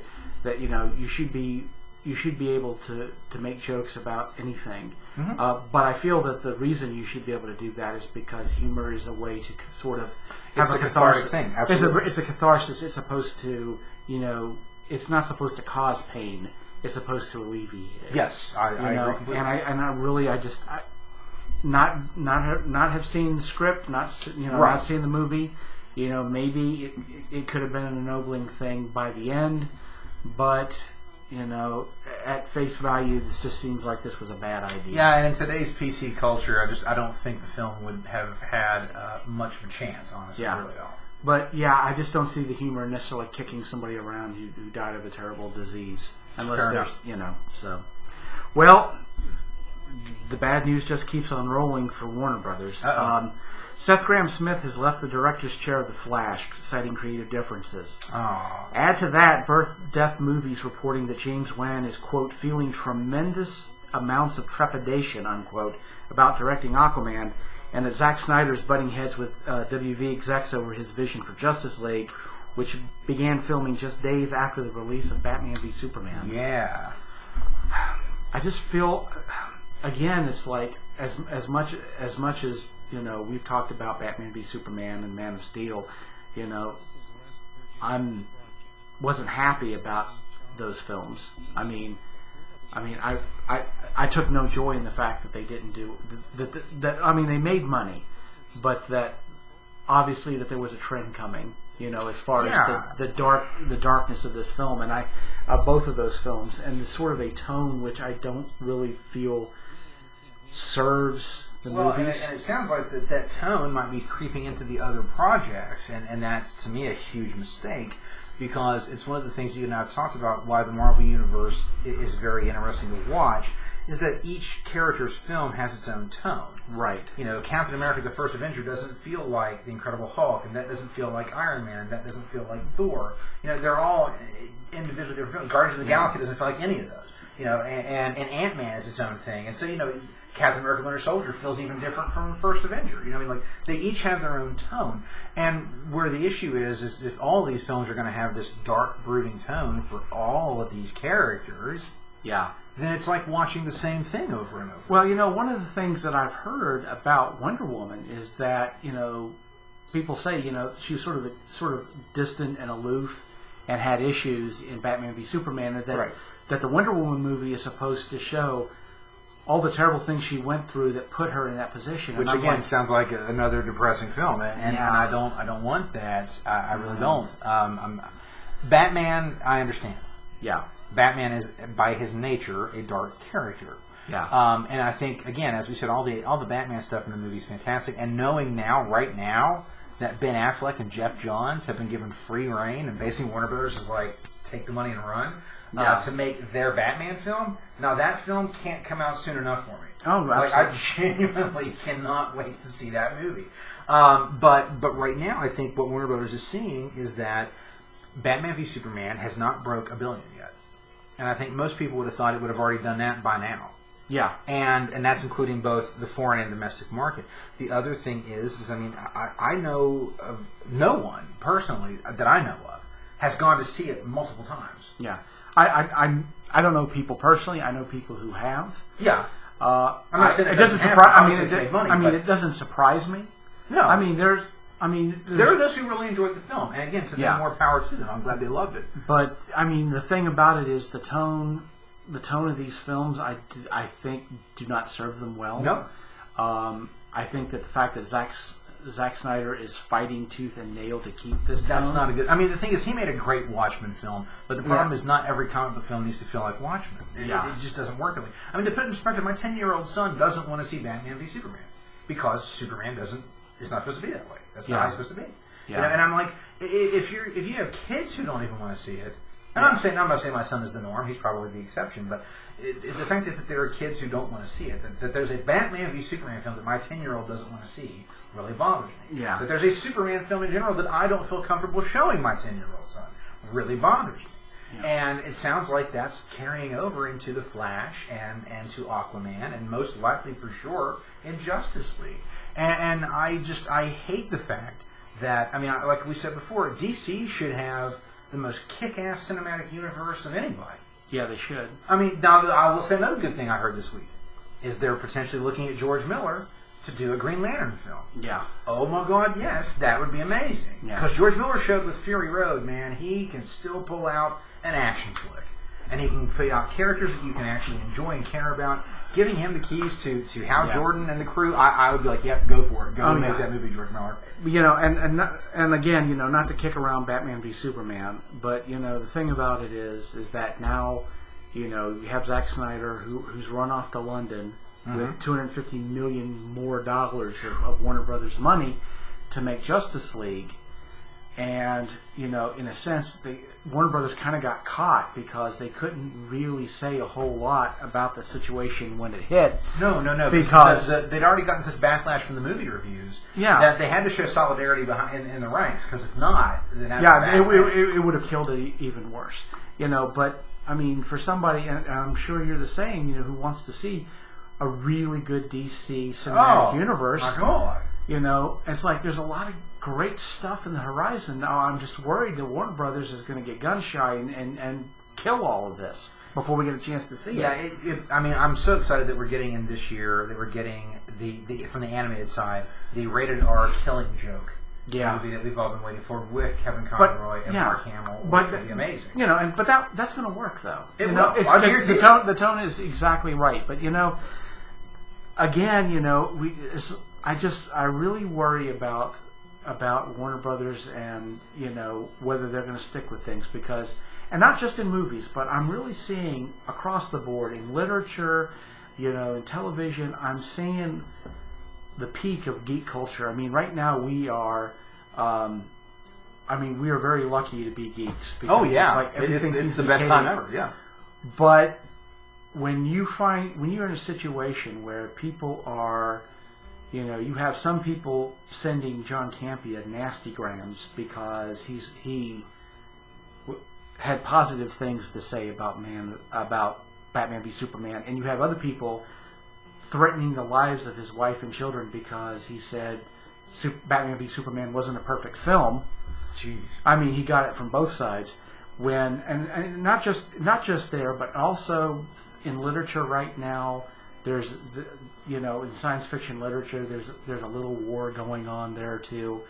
you should be able to make jokes about anything. Mm-hmm. But I feel that the reason you should be able to do that is because humor is a way to sort of have a catharsis thing. Absolutely. It's a catharsis. It's supposed to, it's not supposed to cause pain. It's supposed to alleviate it. Yes, I agree completely. Not have seen the script, not seen the movie. Maybe it could have been an ennobling thing by the end, but at face value, this just seems like this was a bad idea. Yeah, and in today's PC culture, I don't think the film would have had much of a chance. Honestly, I really don't. But I just don't see the humor in necessarily kicking somebody around who died of a terrible disease. Unless there's, so. Well, the bad news just keeps on rolling for Warner Brothers. Seth Grahame-Smith has left the director's chair of The Flash, citing creative differences. Add to that, Birth-Death Movies reporting that James Wan is, quote, feeling tremendous amounts of trepidation, unquote, about directing Aquaman, and that Zack Snyder's butting heads with WB execs over his vision for Justice League, which began filming just days after the release of Batman v Superman. Yeah. I just feel, again, it's like as much as we've talked about Batman v Superman and Man of Steel, wasn't happy about those films. I mean, I took no joy in the fact that they didn't do that. I mean, they made money, but that obviously that there was a trend coming. As far as the darkness of this film, and both of those films, and the sort of a tone which I don't really feel serves the movies. And it sounds like that tone might be creeping into the other projects, and that's to me a huge mistake, because it's one of the things you and I have talked about why the Marvel Universe is very interesting to watch, is that each character's film has its own tone. Right. Captain America, the First Avenger, doesn't feel like the Incredible Hulk, and that doesn't feel like Iron Man, and that doesn't feel like Thor. They're all individually different films. Guardians of the Galaxy doesn't feel like any of those. And Ant-Man is its own thing. And so, Captain America Winter Soldier feels even different from First Avenger. They each have their own tone. And where the issue is if all these films are going to have this dark, brooding tone for all of these characters, then it's like watching the same thing over and over. Well, one of the things that I've heard about Wonder Woman is that, people say, she was sort of distant and aloof and had issues in Batman v Superman, that the Wonder Woman movie is supposed to show all the terrible things she went through that put her in that position. Which again sounds like another depressing film, and I don't want that. I really don't. Batman, I understand. Yeah. Batman is, by his nature, a dark character. Yeah. And I think, again, as we said, all the Batman stuff in the movie is fantastic. And knowing right now, that Ben Affleck and Jeff Johns have been given free reign, and basically Warner Brothers is like, take the money and run, to make their Batman film. Now, that film can't come out soon enough for me. Oh, right. I genuinely cannot wait to see that movie. But right now, I think what Warner Brothers is seeing is that Batman v Superman has not broke $1 billion yet. And I think most people would have thought it would have already done that by now. Yeah. And that's including both the foreign and domestic market. The other thing is I know of no one, personally, that I know of, has gone to see it multiple times. Yeah. I don't know people personally. I know people who have. Yeah. I'm not saying it doesn't surprise. It doesn't surprise me. No. There are those who really enjoyed the film, and again, more power to them. I'm glad they loved it. But the thing about it is the tone of these films. I think do not serve them well. No. I think that the fact that Zack Snyder is fighting tooth and nail to keep this That's tone. not a good... I mean, the thing is, he made a great Watchmen film, but the problem is not every comic book film needs to feel like Watchmen. It just doesn't work that way. I mean, to put it in perspective, my 10-year-old son doesn't want to see Batman v Superman because Superman is not supposed to be that way. That's not how he's supposed to be. Yeah. You know, and I'm like, if you have kids who don't even want to see it, and I'm not saying my son is the norm, he's probably the exception, but the fact is that there are kids who don't want to see it. That there's a Batman v Superman film that my 10-year-old doesn't want to see really bothers me. Yeah. That there's a Superman film in general that I don't feel comfortable showing my 10-year-old son really bothers me. Yeah. And it sounds like that's carrying over into The Flash and to Aquaman, and most likely for sure in Justice League. And I hate the fact that, I mean, like we said before, DC should have the most kick-ass cinematic universe of anybody. Yeah, they should. I mean, now I will say another good thing I heard this week is they're potentially looking at George Miller to do a Green Lantern film. Yeah. Oh my God, yes, that would be amazing. Because George Miller showed with Fury Road, man, he can still pull out an action flick. And he can put out characters that you can actually enjoy and care about. Giving him the keys to Hal Jordan and the crew, I would be like, yep, go for it. Go make that movie, George Miller. You know, and again, you know, not to kick around Batman v Superman, but, you know, the thing about it is that now, you know, you have Zack Snyder who's run off to London with $250 million more of Warner Brothers money to make Justice League. And, you know, in a sense, Warner Brothers kind of got caught because they couldn't really say a whole lot about the situation when it hit. No. Because they'd already gotten such backlash from the movie reviews that they had to show solidarity in the ranks. Because if not, then that's it would have killed it even worse. You know, but, I mean, for somebody, and I'm sure you're the same, you know, who wants to see a really good DC cinematic universe. My God. You know, it's like there's a lot of great stuff in the horizon. Now I'm just worried that Warner Brothers is going to get gun shy and kill all of this before we get a chance to see it. I mean, I'm so excited that we're getting in this year, that we're getting the from the animated side, the rated R Killing Joke movie that we've all been waiting for with Kevin Conroy and Mark Hamill, which would be amazing. You know, but that's going to work though. The tone is exactly right. But, you know, again, you know, I really worry about Warner Brothers and, you know, whether they're going to stick with things, because, and not just in movies, but I'm really seeing across the board in literature, you know, in television, I'm seeing the peak of geek culture. I mean, right now we are very lucky to be geeks. Because it's like it's the best time ever. Yeah. But when you're in a situation where people are, you know, you have some people sending John Campea nastygrams because he had positive things to say about Batman v Superman, and you have other people threatening the lives of his wife and children because he said Batman v Superman wasn't a perfect film. Jeez. I mean, he got it from both sides. And not just there, but also in literature right now. There's, you know, in science fiction literature, there's a little war going on there too.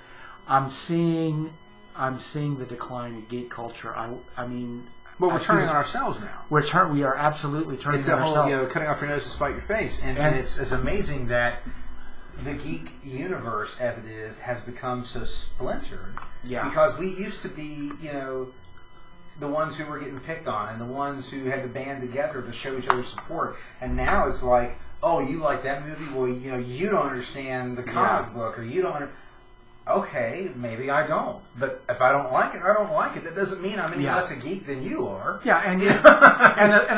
I'm seeing the decline in geek culture. I mean, but we're turning on ourselves now. We are absolutely turning on ourselves. It's the whole, you know, cutting off your nose to spite your face, and it's amazing that the geek universe, as it is, has become so splintered. Yeah. Because we used to be, you know, the ones who were getting picked on and the ones who had to band together to show each other support. And now it's like, oh, you like that movie? Well, you know, you don't understand the comic book, or you don't. Okay, maybe I don't. But if I don't like it, I don't like it. That doesn't mean I'm any less a geek than you are. Yeah, and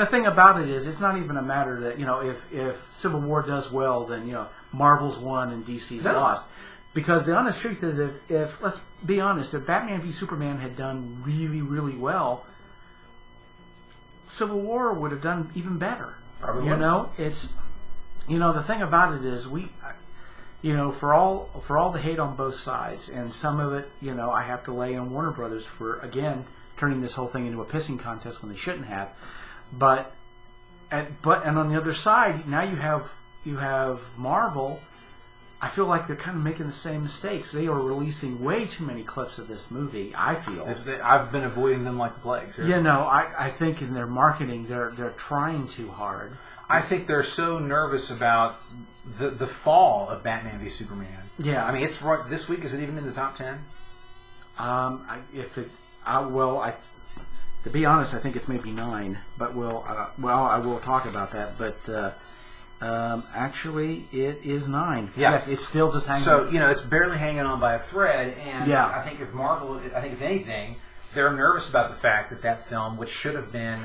the thing about it is, it's not even a matter that, you know, if Civil War does well, then, you know, Marvel's won and DC's lost. Because the honest truth is, if let's be honest, if Batman v Superman had done really, really well, Civil War would have done even better. Probably. You know, it's, you know, the thing about it is, you know, for all the hate on both sides, and some of it, you know, I have to lay on Warner Brothers for, again, turning this whole thing into a pissing contest when they shouldn't have. But on the other side, now you have Marvel. I feel like they're kind of making the same mistakes. They are releasing way too many clips of this movie, I feel. I've been avoiding them like the plague. Yeah, no, I think in their marketing, they're trying too hard. I think they're so nervous about the fall of Batman v Superman. Yeah. I mean, it's this week. Is it even in the top 10? To be honest, I think it's maybe 9. But I will talk about that. But actually, it is 9. Yeah. Yes, it's still just hanging. So it's barely hanging on by a thread. And yeah. I think if anything, they're nervous about the fact that film, which should have been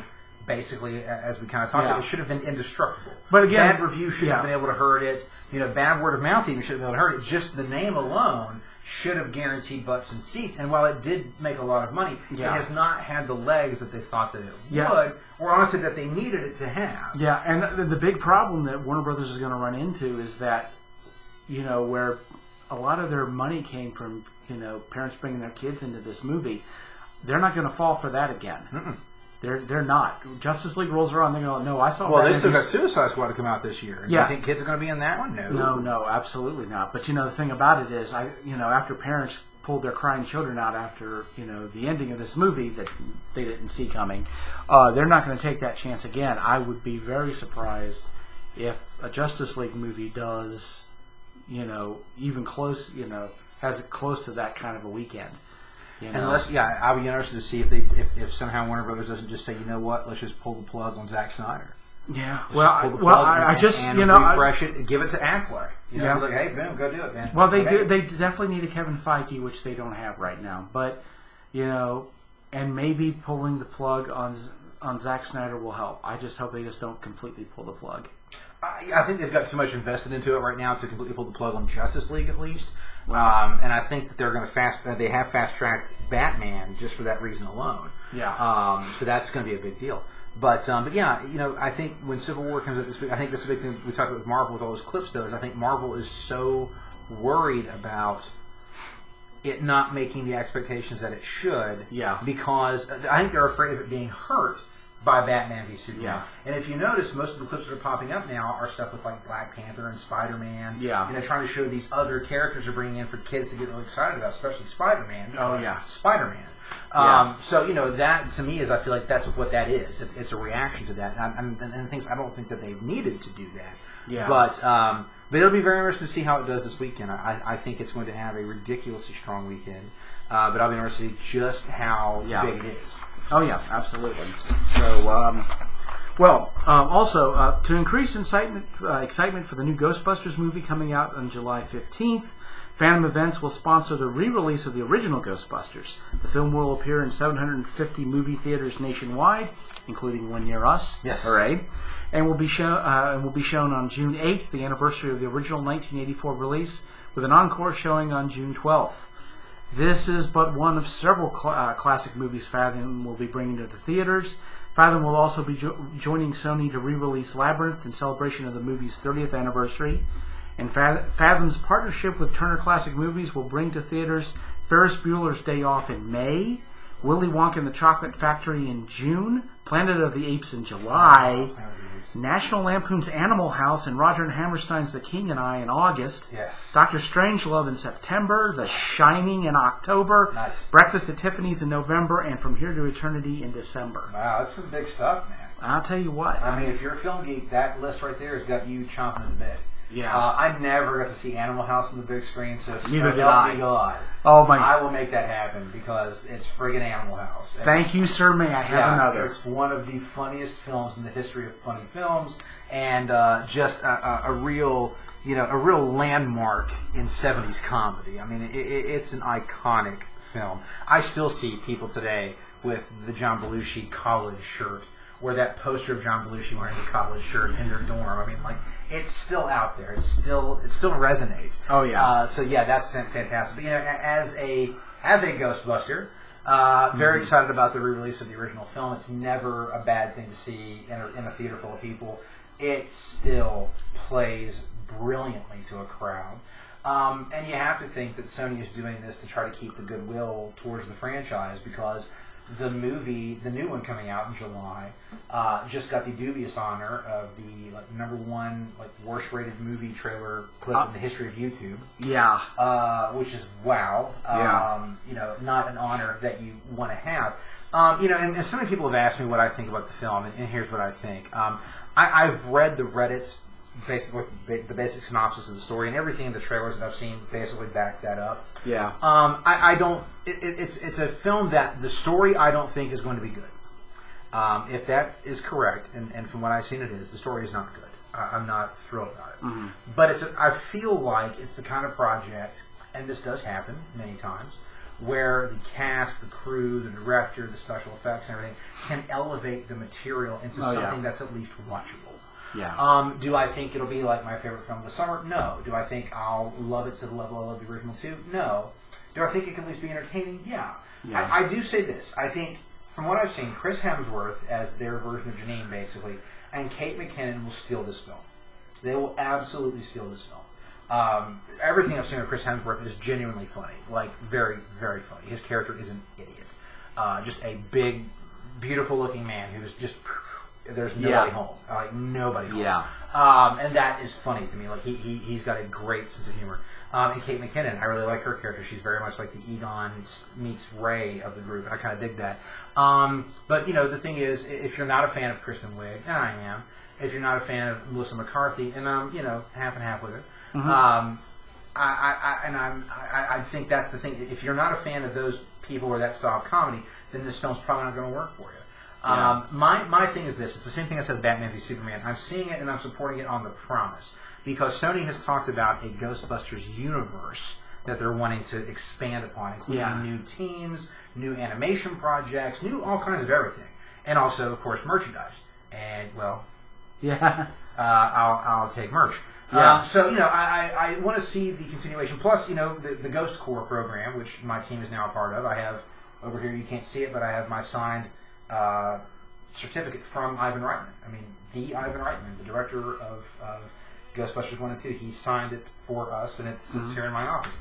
basically, as we kind of talked about, it should have been indestructible. But again, bad review should have been able to hurt it. Bad word of mouth even should have been able to hurt it. Just the name alone should have guaranteed butts and seats. And while it did make a lot of money, it has not had the legs that they thought that it would, or honestly that they needed it to have. Yeah, and the big problem that Warner Brothers is going to run into is that, where a lot of their money came from, parents bringing their kids into this movie, they're not going to fall for that again. Mm-mm. They're not. Justice League rolls around, they go, no, I saw. Well, they still got Suicide Squad to come out this year. Yeah. You think kids are going to be in that one? No, absolutely not. But the thing about it is, after parents pulled their crying children out after the ending of this movie that they didn't see coming, they're not going to take that chance again. I would be very surprised if a Justice League movie does, even close, has it close to that kind of a weekend. Unless, I'll be interested to see if somehow Warner Brothers doesn't just say, you know what, let's just pull the plug on Zack Snyder. Yeah. Refresh it, give it to Affleck. Like, hey, boom, go do it, man. Well, they definitely need a Kevin Feige, which they don't have right now. But and maybe pulling the plug on Zack Snyder will help. I just hope they just don't completely pull the plug. I think they've got too much invested into it right now to completely pull the plug on Justice League, at least. And I think that they're going to they have fast-tracked Batman just for that reason alone. Yeah. So that's going to be a big deal. But yeah, I think when Civil War comes out this week, I think that's a big thing we talked about with Marvel with all those clips, though, is I think Marvel is so worried about it not making the expectations that it should. Yeah. Because I think they're afraid of it being hurt by Batman v Superman. Yeah. And if you notice, most of the clips that are popping up now are stuff with like Black Panther and Spider-Man. Yeah. Trying to show these other characters are bringing in for kids to get really excited about, especially Spider-Man. Oh, yeah. Spider-Man. So, that to me is, I feel like that's what that is. It's a reaction to that. And things, I don't think that they've needed to do that. Yeah. But it'll be very interesting to see how it does this weekend. I think it's going to have a ridiculously strong weekend. But I'll be interested to see just how big it is. Oh, yeah, absolutely. So, also, to increase excitement for the new Ghostbusters movie coming out on July 15th, Phantom Events will sponsor the re-release of the original Ghostbusters. The film will appear in 750 movie theaters nationwide, including one near us. Yes. Hooray. And will be shown on June 8th, the anniversary of the original 1984 release, with an encore showing on June 12th. This is but one of several classic movies Fathom will be bringing to the theaters. Fathom will also be joining Sony to re-release Labyrinth in celebration of the movie's 30th anniversary. And Fathom's partnership with Turner Classic Movies will bring to theaters Ferris Bueller's Day Off in May, Willy Wonka and the Chocolate Factory in June, Planet of the Apes in July, National Lampoon's Animal House and Roger and Hammerstein's The King and I in August. Yes. Dr. Strangelove in September. The Shining in October. Nice. Breakfast at Tiffany's in November. And From Here to Eternity in December. Wow, that's some big stuff, man. I'll tell you what. I mean, if you're a film geek, that list right there has got you chomping at the bit. Yeah. I never got to see Animal House on the big screen, so neither did I. God. Oh my! I will make that happen because it's friggin' Animal House. And thank you, sir. May I have another? It's one of the funniest films in the history of funny films, and just a real landmark in '70s comedy. I mean, it's an iconic film. I still see people today with the John Belushi college shirt, or that poster of John Belushi wearing the college shirt in their dorm. I mean, like, it's still out there. It still resonates. Oh yeah. So yeah, that's fantastic. But, as a Ghostbuster, very excited about the re-release of the original film. It's never a bad thing to see in a theater full of people. It still plays brilliantly to a crowd. And you have to think that Sony is doing this to try to keep the goodwill towards the franchise, because the movie, the new one coming out in July, just got the dubious honor of the #1 worst rated movie trailer clip in the history of YouTube. Yeah. Which is wow. Not an honor that you want to have. And so many people have asked me what I think about the film, and here's what I think. I've read the Reddit's basically the basic synopsis of the story, and everything in the trailers that I've seen basically back that up. Yeah. I don't. It's a film that the story I don't think is going to be good. If that is correct, and from what I've seen, it is. The story is not good. I'm not thrilled about it. Mm-hmm. But I feel like it's the kind of project, and this does happen many times, where the cast, the crew, the director, the special effects, and everything can elevate the material into something that's at least watchable. Yeah. Do I think it'll be like my favorite film of the summer? No. Do I think I'll love it to the level I love the original too? No. Do I think it can at least be entertaining? Yeah. I do say this. I think, from what I've seen, Chris Hemsworth as their version of Janine, basically, and Kate McKinnon will steal this film. They will absolutely steal this film. Everything I've seen of Chris Hemsworth is genuinely funny. Very, very funny. His character is an idiot. Just a big, beautiful-looking man who's just... There's nobody home. Nobody home. Yeah. And that is funny to me. He's got a great sense of humor. And Kate McKinnon, I really like her character. She's very much like the Egon meets Ray of the group, and I kind of dig that. But, the thing is, if you're not a fan of Kristen Wiig, and I am, if you're not a fan of Melissa McCarthy, and I'm, half and half with her, mm-hmm. I think that's the thing. If you're not a fan of those people or that style of comedy, then this film's probably not going to work for you. Yeah. My thing is this. It's the same thing I said Batman v Superman. I'm seeing it and I'm supporting it on the promise. Because Sony has talked about a Ghostbusters universe that they're wanting to expand upon, including new teams, new animation projects, all kinds of everything. And also, of course, merchandise. And, I'll take merch. Yeah. I want to see the continuation. Plus, the Ghost Corps program, which my team is now a part of. I have, over here, you can't see it, but I have my signed certificate from Ivan Reitman. I mean, the Ivan Reitman, the director of Ghostbusters 1 and 2. He signed it for us, and it sits here in my office.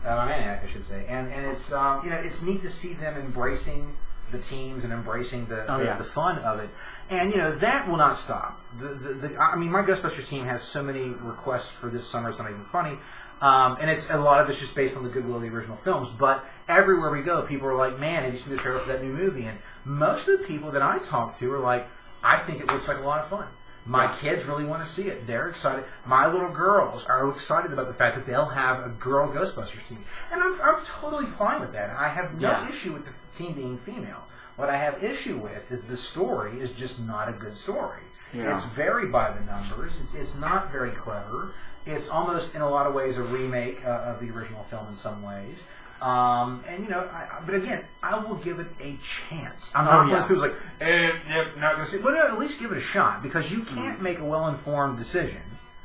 My maniac, I should say. And it's it's neat to see them embracing the teams and embracing the fun of it. And that will not stop. My Ghostbusters team has so many requests for this summer. It's not even funny. And it's a lot of it's just based on the goodwill of the original films. But everywhere we go, people are like, "Man, have you seen the trailer for that new movie?" And most of the people that I talk to are like, "I think it looks like a lot of fun. My kids really want to see it. They're excited. My little girls are excited about the fact that they'll have a girl Ghostbusters team." And I'm totally fine with that. I have no issue with the team being female. What I have issue with is the story is just not a good story. Yeah. It's very by the numbers. It's not very clever. It's almost, in a lot of ways, a remake of the original film in some ways. But again, I will give it a chance. I'm not one of those people who's like, not going to see it. Well, no, at least give it a shot, because you can't make a well-informed decision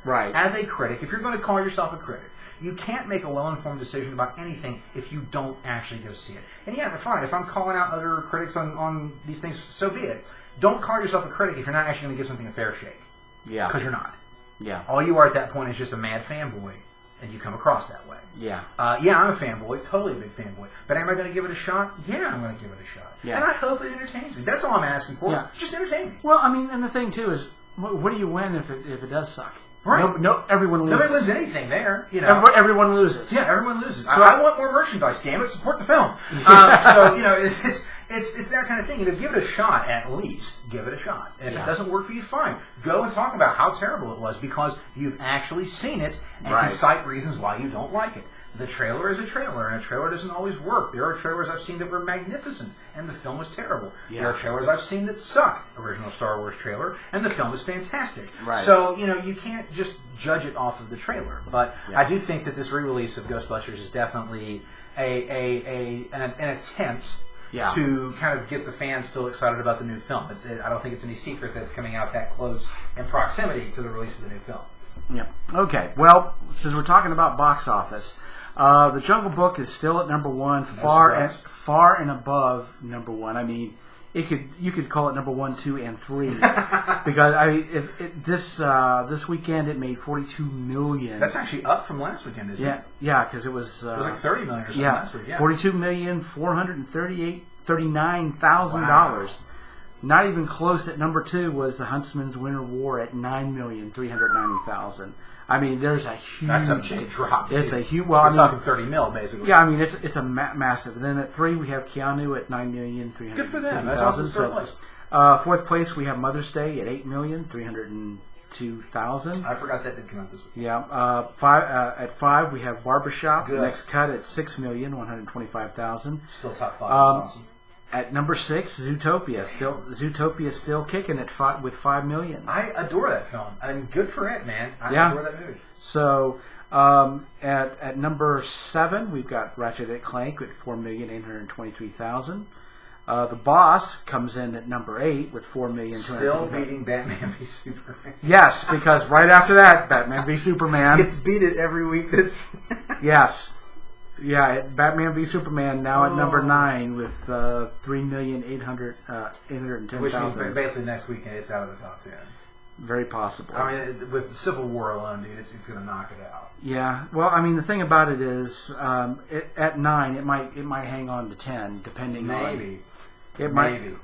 as a critic. If you're going to call yourself a critic, you can't make a well-informed decision about anything if you don't actually go see it. And fine, if I'm calling out other critics on these things, so be it. Don't call yourself a critic if you're not actually going to give something a fair shake. Yeah. Because you're not. Yeah. All you are at that point is just a mad fanboy, and you come across that way. Yeah. I'm a fanboy, totally a big fanboy. But am I going to give it a shot? Yeah, I'm going to give it a shot. Yeah. And I hope it entertains me. That's all I'm asking for. Yeah. Just entertain me. Well, and the thing, too, is, what do you win if it does suck? Right. No, everyone loses. Nobody wins anything there. Everyone loses. Yeah, everyone loses. So I want more merchandise, damn it. Support the film. It's that kind of thing. Give it a shot, at least. Give it a shot. And if it doesn't work for you, fine. Go and talk about how terrible it was, because you've actually seen it and can cite reasons why you don't like it. The trailer is a trailer, and a trailer doesn't always work. There are trailers I've seen that were magnificent, and the film was terrible. Yeah. There are trailers I've seen that suck. Original Star Wars trailer, and the film is fantastic. Right. So, you can't just judge it off of the trailer. But I do think that this re-release of Ghostbusters is definitely an attempt to kind of get the fans still excited about the new film. I don't think it's any secret that it's coming out that close in proximity to the release of the new film. Yeah. Okay. Well, since we're talking about box office, The Jungle Book is still at number one, far and above number one. I mean, you could call it number 1, 2, and 3 because this weekend it made $42 million. That's actually up from last weekend, isn't it? Yeah, because it was like $30 million or something last week. Yeah, $42,438,000 $39,000. Wow. Not even close at number 2 was The Huntsman's Winter War at $9,390,000. I mean, there's a huge... That's a big drop. It's a huge... Well, we're talking 30 mil, basically. Yeah, I mean, it's a massive. And then at 3, we have Keanu at $9,350,000. Good for them. That's awesome. Third place. Fourth place, we have Mother's Day at $8,302,000. I forgot that did come out this week. Yeah. At 5, we have Barbershop. Good. The next cut at $6,125,000. Still top 5. That's awesome. At number 6, Zootopia. Zootopia still kicking at with $5 million. I adore that film. And good for it, man. I adore that movie. So at number 7, we've got Ratchet and Clank with $4,823,000. The Boss comes in at number 8 with $4,200,000. Still beating Batman v Superman. Yes, because right after that, Batman v Superman. It's beat it every week. Yes. Yeah, Batman v Superman now at number 9 with $3,810,000. Which means basically next weekend it's out of the top 10. Very possible. I mean, with the Civil War alone, dude, it's going to knock it out. Yeah. Well, I mean, the thing about it is, at 9, it might hang on to 10, depending on. Maybe.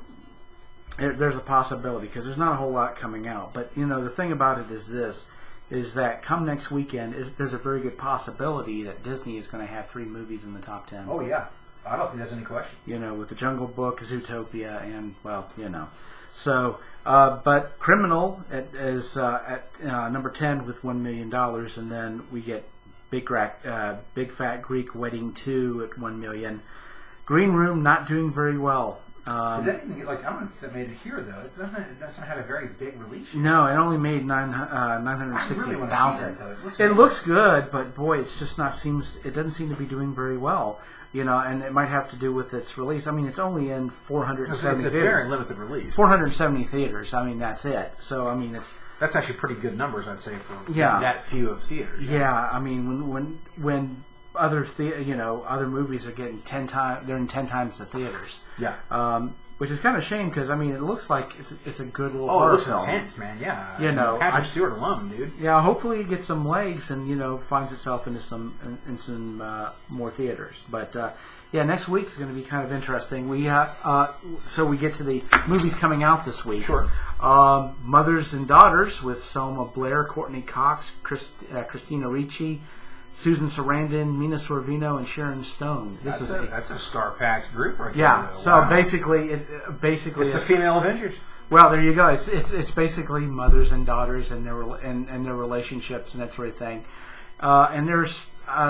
There's a possibility because there's not a whole lot coming out. But the thing about it is this. Is that come next weekend, there's a very good possibility that Disney is going to have 3 movies in the top 10. Oh, yeah. I don't think there's any question. With The Jungle Book, Zootopia, and, So, but Criminal is at number 10 with $1 million, and then we get Big Fat Greek Wedding 2 at $1 million. Green Room not doing very well. Did that even get, I don't know if that made it here, though. It doesn't have a very big release. No, it only made $960,000. It looks good, but boy, it's just it doesn't seem to be doing very well. And it might have to do with its release. I mean, it's only in 470 theaters. It's a very limited release. 470 theaters. I mean, that's it. So, I mean, that's actually pretty good numbers, I'd say, for that few of theaters. Yeah, I mean, when other other movies are getting 10 times, they're in 10 times the theaters. Yeah. Which is kind of a shame because I mean it looks like it's a good little horror film. It looks intense, man. Yeah. Patrick Stewart alone, dude. Yeah. Hopefully it gets some legs and finds itself into some more theaters. But next week's going to be kind of interesting. We so we get to the movies coming out this week. Sure. Mothers and Daughters with Selma Blair, Courtney Cox, Christina Ricci, Susan Sarandon, Mina Sorvino, and Sharon Stone. That's a star-packed group right there. Yeah. So basically, it's the female Avengers. Well, there you go. It's basically mothers and daughters and their relationships and that sort of thing. And there's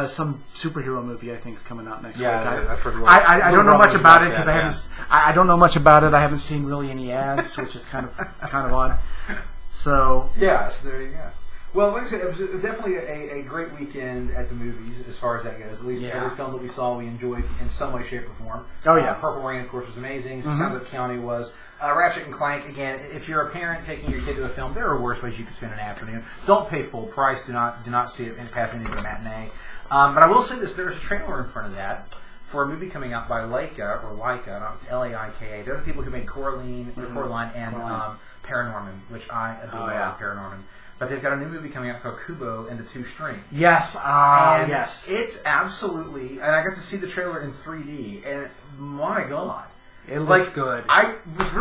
some superhero movie I think is coming out next week. I've heard I don't know much about it because I don't know much about it. I haven't seen really any ads, which is kind of odd. So so there you go. Well, like I said, it was definitely a great weekend at the movies as far as that goes. At least every film that we saw, we enjoyed in some way, shape, or form. Oh, yeah. Purple Rain, of course, was amazing. Sounds like Keanu was. Ratchet and Clank, again, if you're a parent taking your kid to a film, there are worse ways you could spend an afternoon. Don't pay full price. Do not see it past any of the matinee. But I will say this. There's a trailer in front of that for a movie coming out by Laika, it's Laika. They're the people who made Coraline and Paranorman, which I adore Paranorman. But they've got a new movie coming out called Kubo and the Two Strings. Yes, yes. It's absolutely... And I got to see the trailer in 3D, and my God. It looks good. I was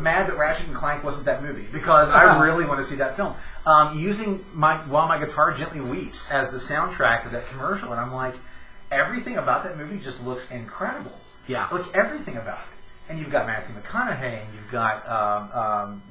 mad that Ratchet and Clank wasn't that movie, because I really want to see that film. Using While My Guitar Gently Weeps as the soundtrack of that commercial, and I'm like, everything about that movie just looks incredible. Yeah. Everything about it. And you've got Matthew McConaughey, and you've got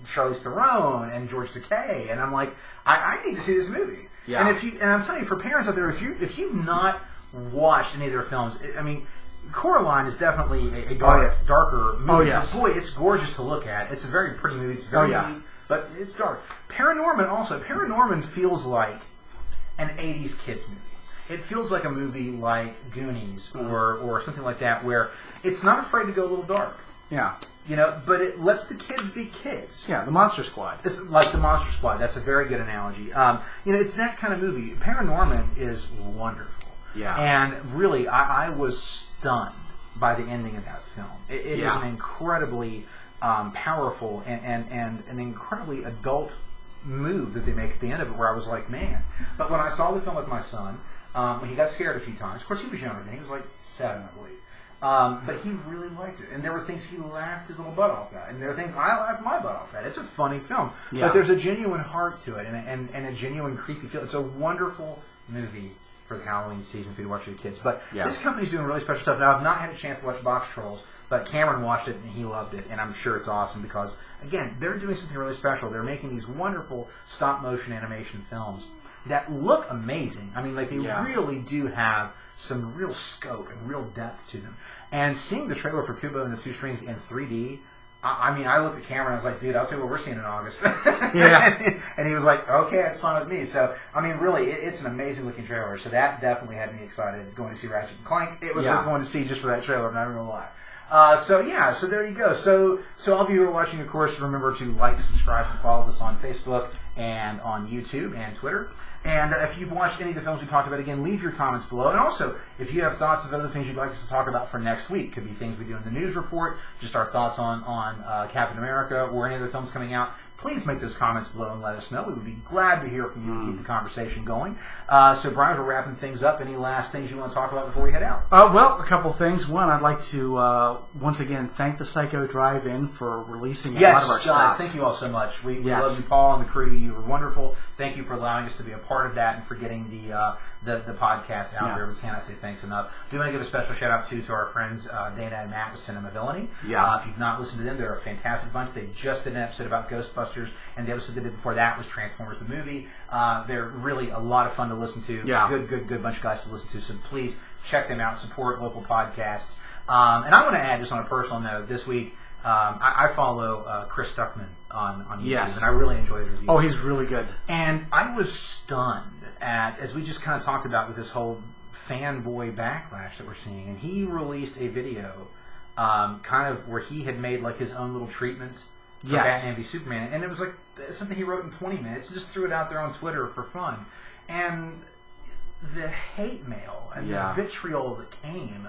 Charlize Theron and George Takei, and I'm like, I need to see this movie. Yeah. And I'm telling you, for parents out there, if you've not watched any of their films, I mean, Coraline is definitely a darker movie. Oh yes. But boy, it's gorgeous to look at. It's a very pretty movie. It's very neat, but it's dark. Paranorman feels like an '80s kids movie. It feels like a movie like Goonies or something like that, where it's not afraid to go a little dark. Yeah. But it lets the kids be kids. Yeah, the Monster Squad. It's like the Monster Squad. That's a very good analogy. It's that kind of movie. Paranorman is wonderful. Yeah. And really, I was stunned by the ending of that film. It is an incredibly powerful and an incredibly adult move that they make at the end of it, where I was like, man. But when I saw the film with my son, he got scared a few times. Of course, he was younger than me. He was like 7, I believe. But he really liked it. And there were things he laughed his little butt off at. And there are things I laughed my butt off at. It's a funny film. Yeah. But there's a genuine heart to it and a genuine creepy feel. It's a wonderful movie for the Halloween season for you to watch with your kids. But this company's doing really special stuff. Now, I've not had a chance to watch Box Trolls, but Cameron watched it and he loved it. And I'm sure it's awesome because, again, they're doing something really special. They're making these wonderful stop-motion animation films that look amazing. I mean, like, they really do have some real scope and real depth to them. And seeing the trailer for Kubo and the Two Strings in 3D, I mean, I looked at Cameron and I was like, dude, I'll tell you what we're seeing in August. And he was like, okay, that's fine with me. So, I mean, really, it's an amazing looking trailer. So that definitely had me excited going to see Ratchet and Clank. It was worth going to see just for that trailer, I'm not even going to lie. So there you go. So all of you who are watching, of course, remember to like, subscribe, and follow us on Facebook and on YouTube and Twitter. And if you've watched any of the films we talked about, again, leave your comments below. And also, if you have thoughts of other things you'd like us to talk about for next week, could be things we do in the news report, just our thoughts on Captain America or any other films coming out, please make those comments below and let us know. We would be glad to hear from you and keep the conversation going. So, Brian, we're wrapping things up. Any last things you want to talk about before we head out? Well, a couple things. One, I'd like to once again thank the Psycho Drive-In for releasing a lot of our guys, stuff. Thank you all so much. We love you, Paul, and the crew. You were wonderful. Thank you for allowing us to be a part of that and for getting the podcast out there. We cannot say thanks enough. Do want to give a special shout out to our friends Dana and Matt with Cinema Villainy. If you've not listened to them, they're a fantastic bunch. They just did an episode about Ghostbusters, and the episode they did before that was Transformers the movie. They're really a lot of fun to listen to. Good bunch of guys to listen to. So please check them out. Support local podcasts. And I want to add, just on a personal note, this week I follow Chris Stuckman on YouTube, and I really enjoy his reviews. Oh, he's really good. And I was stunned at, as we just kind of talked about with this whole fanboy backlash that we're seeing, and he released a video kind of where he had made like his own little treatment for Batman v Superman, and it was like something he wrote in 20 minutes, just threw it out there on Twitter for fun. And the hate mail and the vitriol that came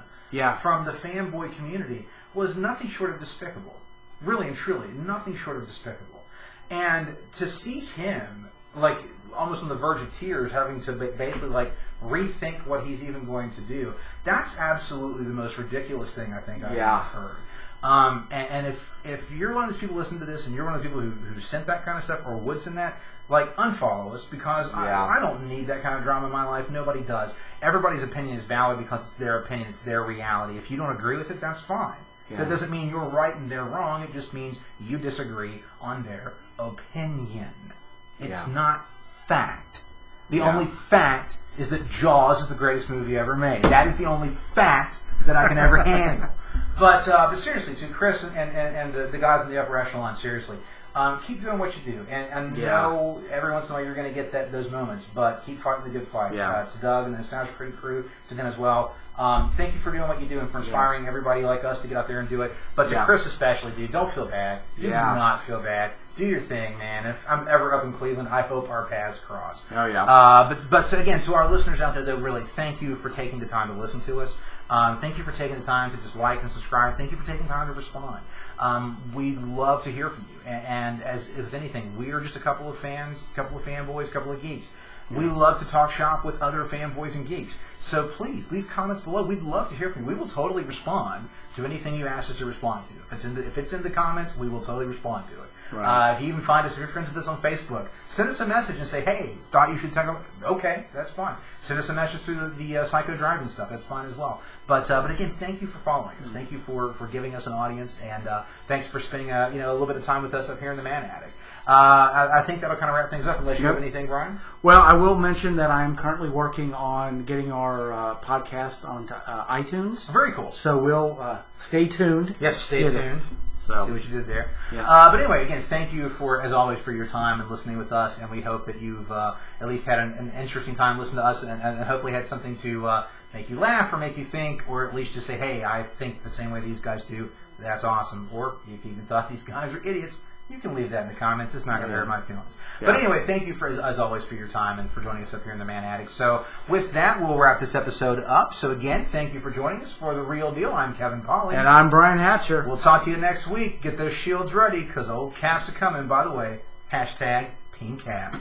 from the fanboy community was nothing short of despicable. Really and truly, nothing short of despicable. And to see him, like, almost on the verge of tears, having to basically, like, rethink what he's even going to do, that's absolutely the most ridiculous thing I think I've ever heard. And if you're one of those people listening to this and you're one of the people who sent that kind of stuff or would send that, like, unfollow us, because I don't need that kind of drama in my life. Nobody does. Everybody's opinion is valid because it's their opinion. It's their reality. If you don't agree with it, that's fine. That doesn't mean you're right and they're wrong. It just means you disagree on their opinion. It's not fact. The only fact is that Jaws is the greatest movie ever made. That is the only fact that I can ever handle. But seriously, to Chris and the guys in the upper echelon, seriously, keep doing what you do. And know every once in a while you're going to get those moments, but keep fighting the good fight. To Doug and the Nostalgia Critic crew, to them as well. Thank you for doing what you do and for inspiring everybody like us to get out there and do it. But to Chris especially, dude, don't feel bad. Do not feel bad. Do your thing, man. If I'm ever up in Cleveland, I hope our paths cross. Oh, yeah. But so again, to our listeners out there, though, really, thank you for taking the time to listen to us. Thank you for taking the time to just like and subscribe. Thank you for taking time to respond. We'd love to hear from you. And as if anything, we are just a couple of fans, a couple of fanboys, a couple of geeks. We love to talk shop with other fanboys and geeks. So please, leave comments below. We'd love to hear from you. We will totally respond to anything you ask us to respond to. If it's in the comments, we will totally respond to it. Right. If you even find us, if you're friends with us on Facebook, send us a message and say, hey, thought you should talk about... Okay, that's fine. Send us a message through the Psycho Drive-In stuff. That's fine as well. But again, thank you for following us. Thank you for giving us an audience. And thanks for spending a little bit of time with us up here in the Man Attic. I think that'll kind of wrap things up, unless you have anything, Brian? Well, I will mention that I'm currently working on getting our podcast onto iTunes. Very cool. So we'll stay tuned. Yes, stay tuned. So. See what you did there. Yeah. But anyway, again, thank you as always, for your time and listening with us, and we hope that you've at least had an interesting time listening to us, and hopefully had something to make you laugh or make you think, or at least just say, hey, I think the same way these guys do. That's awesome. Or if you even thought these guys are idiots, you can leave that in the comments. It's not going to hurt my feelings. Yeah. But anyway, thank you as always for your time and for joining us up here in the Man Attic. So with that, we'll wrap this episode up. So again, thank you for joining us for The Real Deal. I'm Kevin Colley. And I'm Brian Hatcher. We'll talk to you next week. Get those shields ready, because old Caps are coming. By the way, #Team Cap.